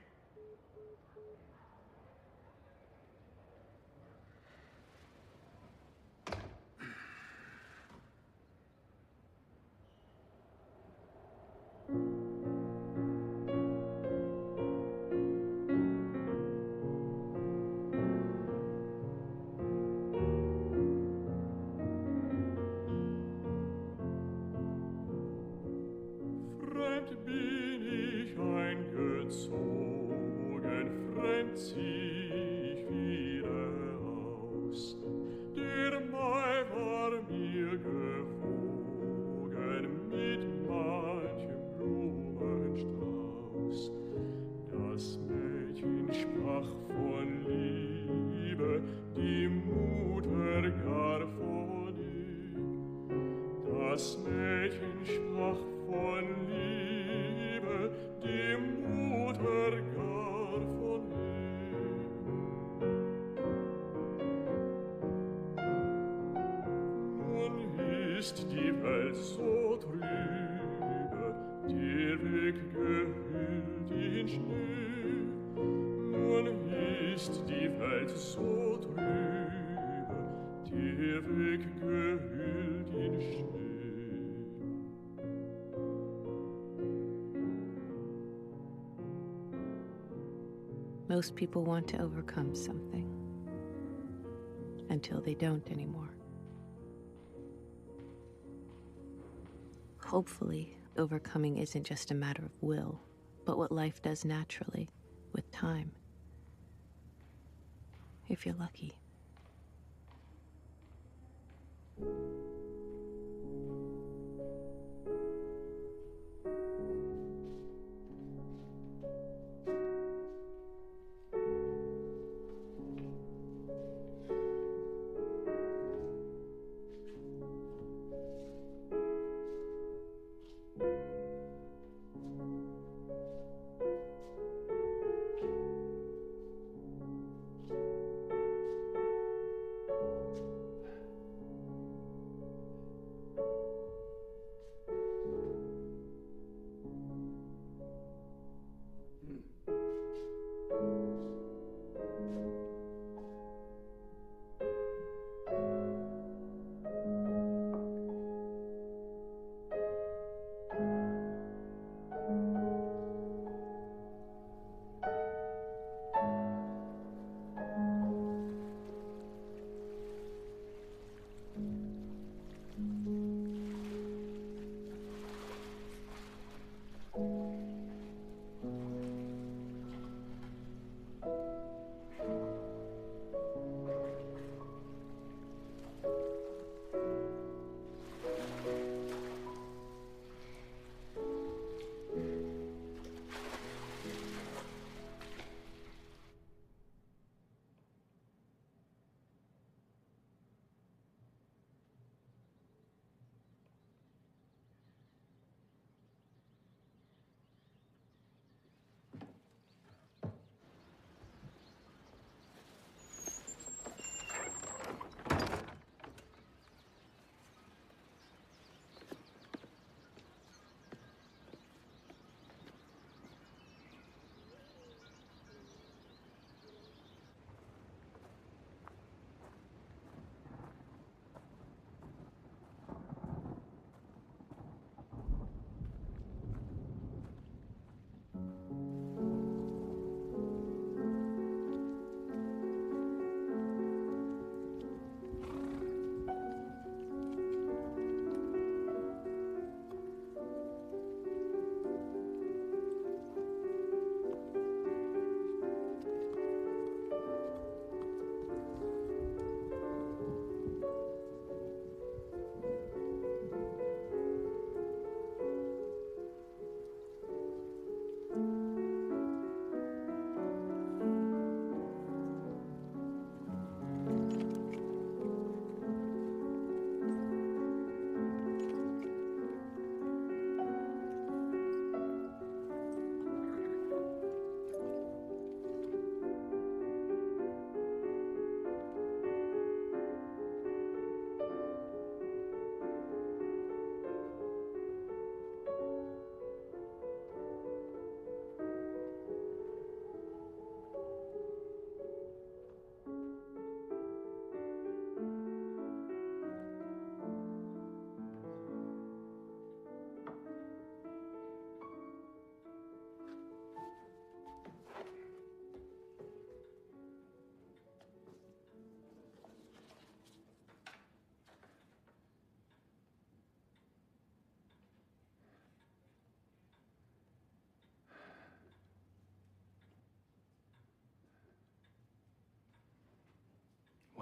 Fremd bin ich eingezogen, fremd zieh ich wieder aus. Der Mai war mir gewogen mit manchem Blumenstrauß. Das Mädchen sprach von Liebe, die Mutter gar von ich. Das Mädchen sprach von Liebe, die Mutter gar von ihm. Nun ist die Welt so trübe, der Weg gehüllt in Schnee. Nun ist die Welt so trübe, der Weg gehüllt in Schnee. Most people want to overcome something until they don't anymore. Hopefully, overcoming isn't just a matter of will, but what life does naturally, with time. If you're lucky.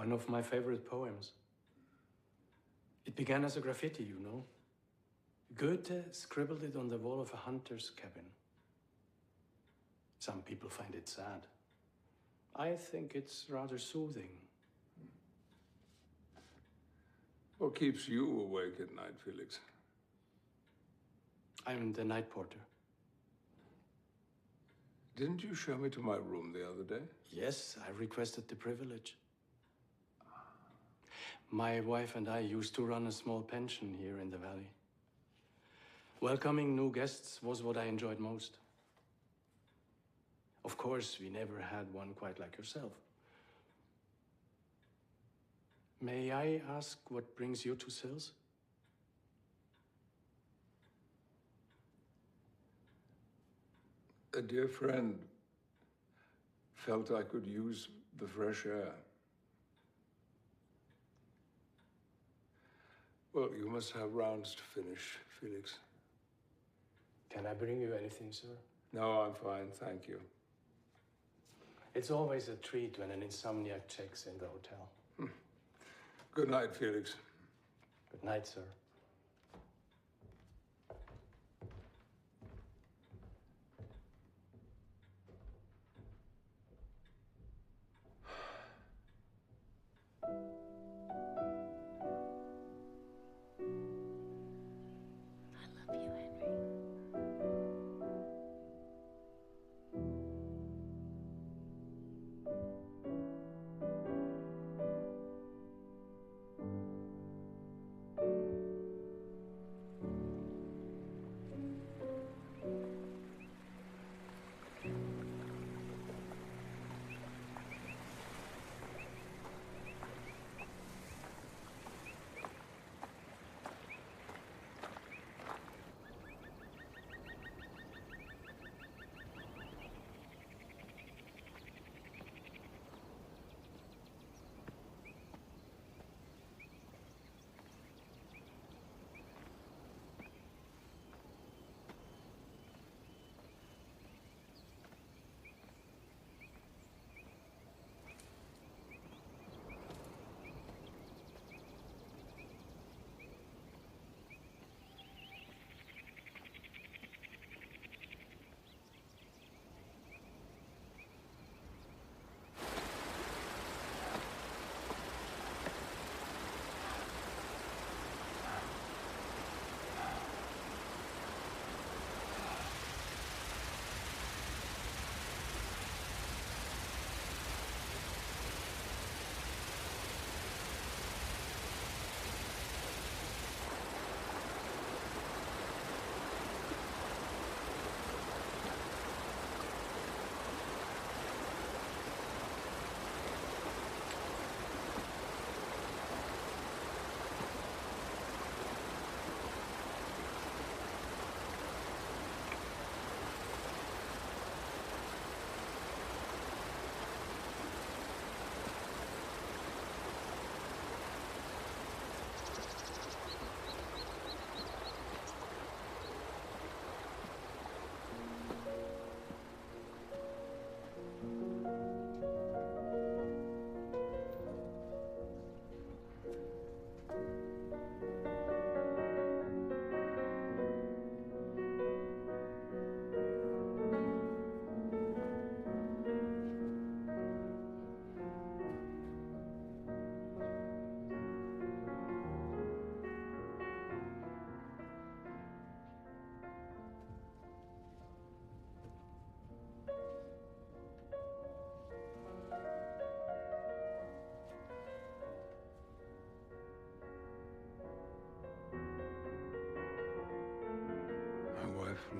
One of my favorite poems. It began as a graffiti, you know. Goethe scribbled it on the wall of a hunter's cabin. Some people find it sad. I think it's rather soothing. What keeps you awake at night, Felix? I'm the night porter. Didn't you show me to my room the other day? Yes, I requested the privilege. My wife and I used to run a small pension here in the valley. Welcoming new guests was what I enjoyed most. Of course, we never had one quite like yourself. May I ask what brings you to Sils? A dear friend felt I could use the fresh air. Well, you must have rounds to finish, Felix. Can I bring you anything, sir? No, I'm fine, thank you. It's always a treat when an insomniac checks in the hotel. Good night, Felix. Good night, sir.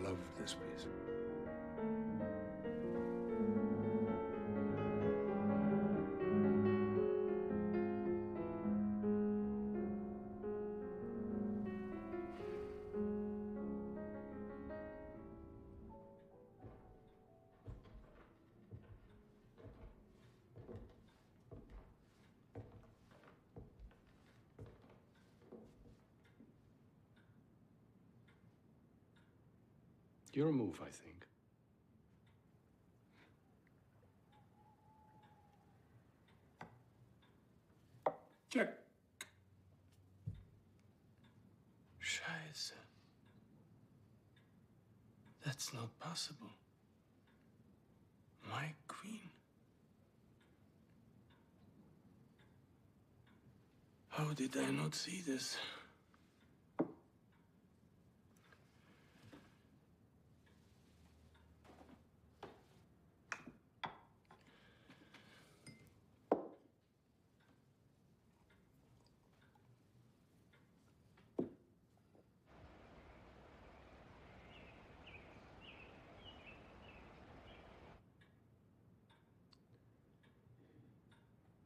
Loved this piece. Your move, I think. Check. Scheiße. That's not possible. My queen. How did I not see this?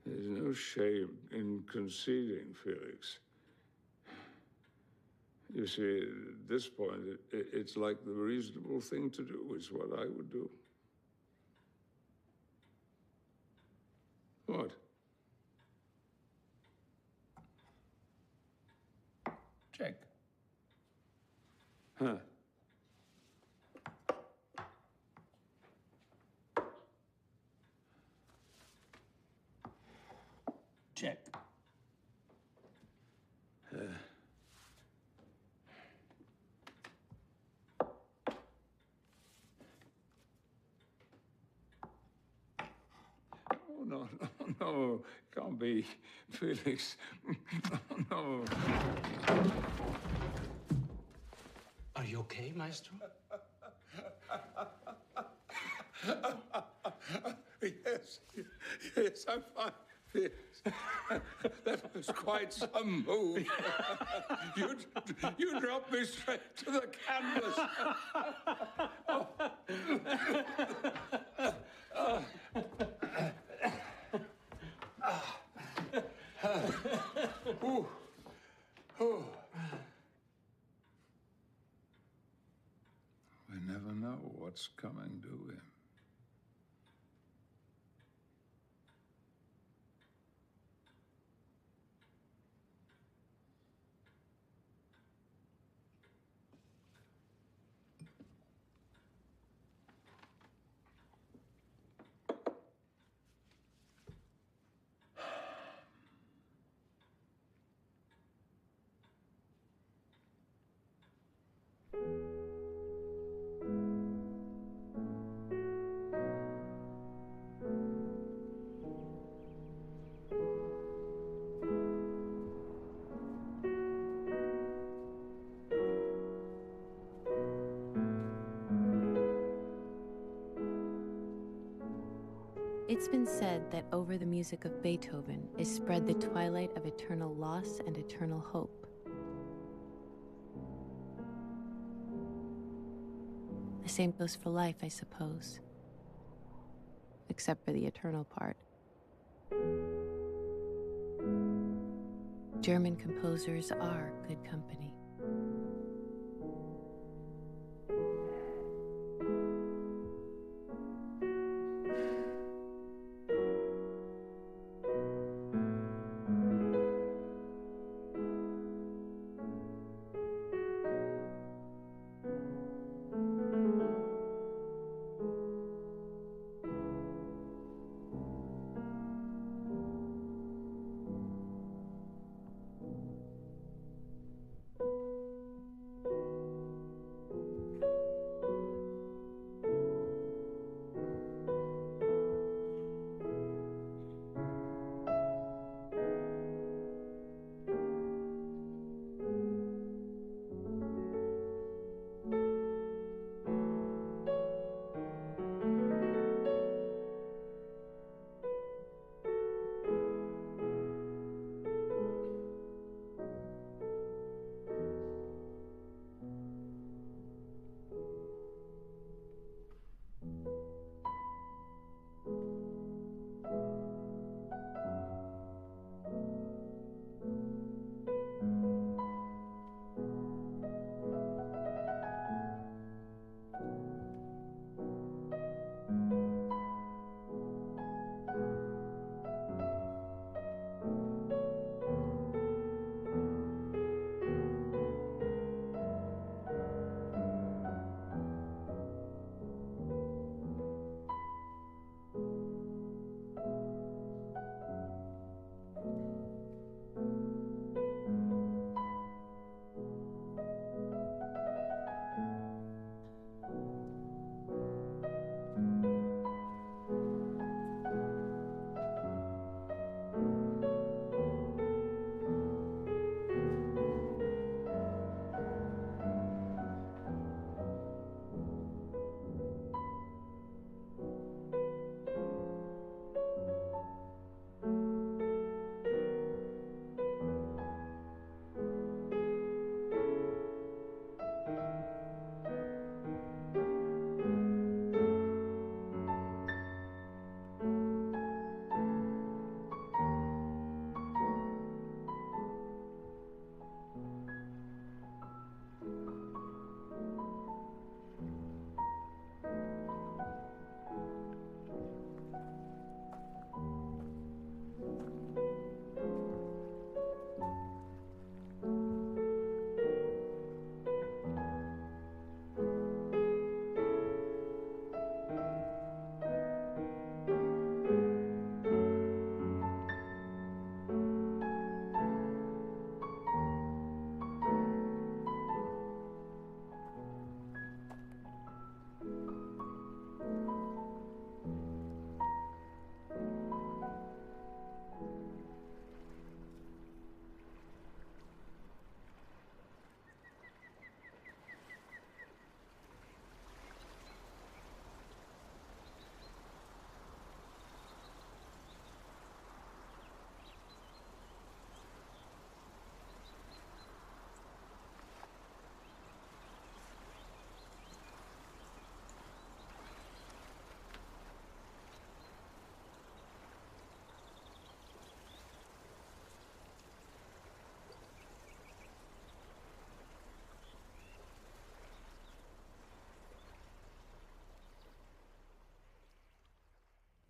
There's no shame in conceding, Felix. You see, at this point, it's like the reasonable thing to do. It's what I would do. What? Check. Huh. Check. Oh, no, no, can't be, Felix. No. Are you okay, Maestro? Yes, yes, I'm fine. Yes. That was quite some move. You dropped me straight to the canvas. We never know what's coming, do we? It's been said that over the music of Beethoven is spread the twilight of eternal loss and eternal hope. The same goes for life, I suppose. Except for the eternal part. German composers are good company.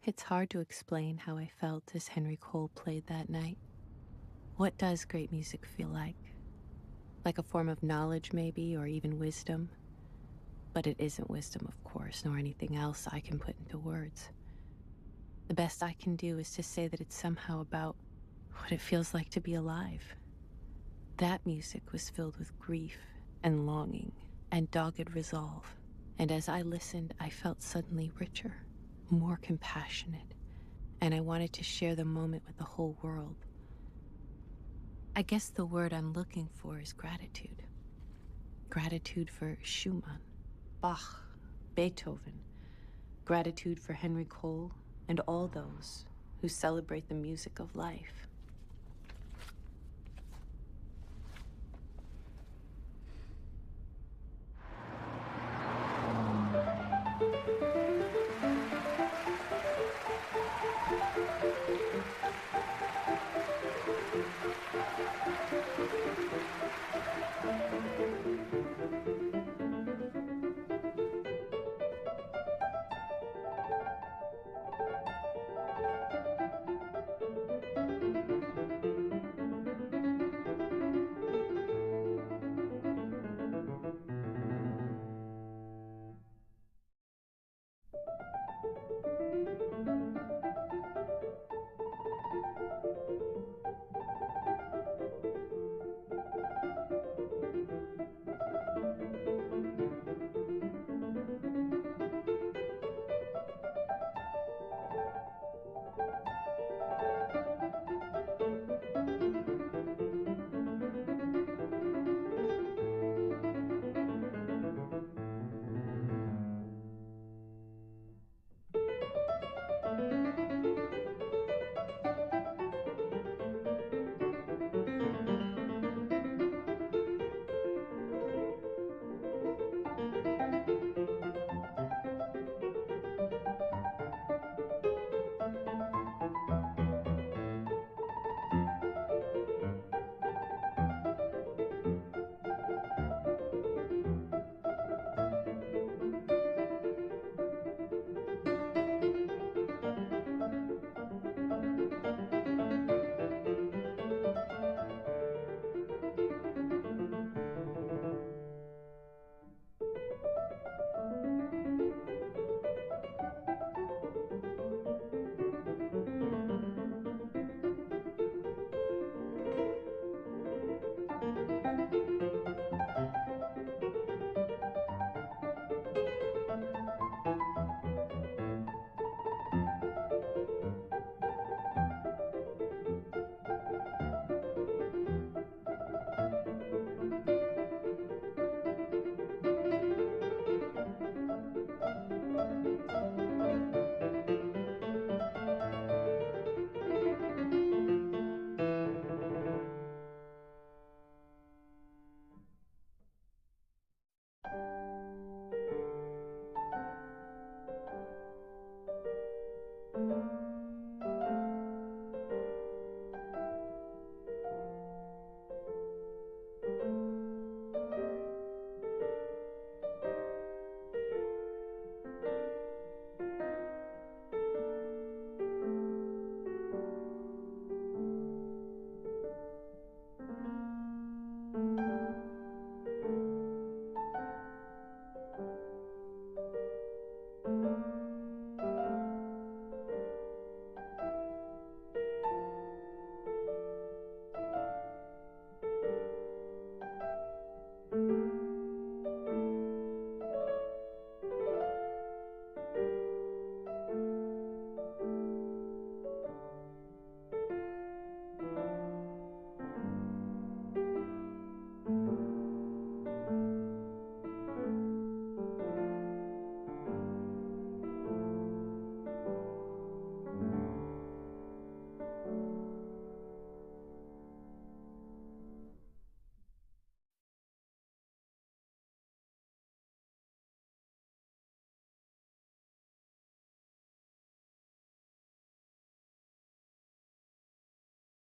It's hard to explain how I felt as Henry Cole played that night. What does great music feel like? Like a form of knowledge, maybe, or even wisdom? But it isn't wisdom, of course, nor anything else I can put into words. The best I can do is to say that it's somehow about what it feels like to be alive. That music was filled with grief and longing and dogged resolve. And as I listened, I felt suddenly richer, more compassionate, and I wanted to share the moment with the whole world. I guess the word I'm looking for is gratitude. Gratitude for Schumann, Bach, Beethoven. Gratitude for Henry Cole and all those who celebrate the music of life.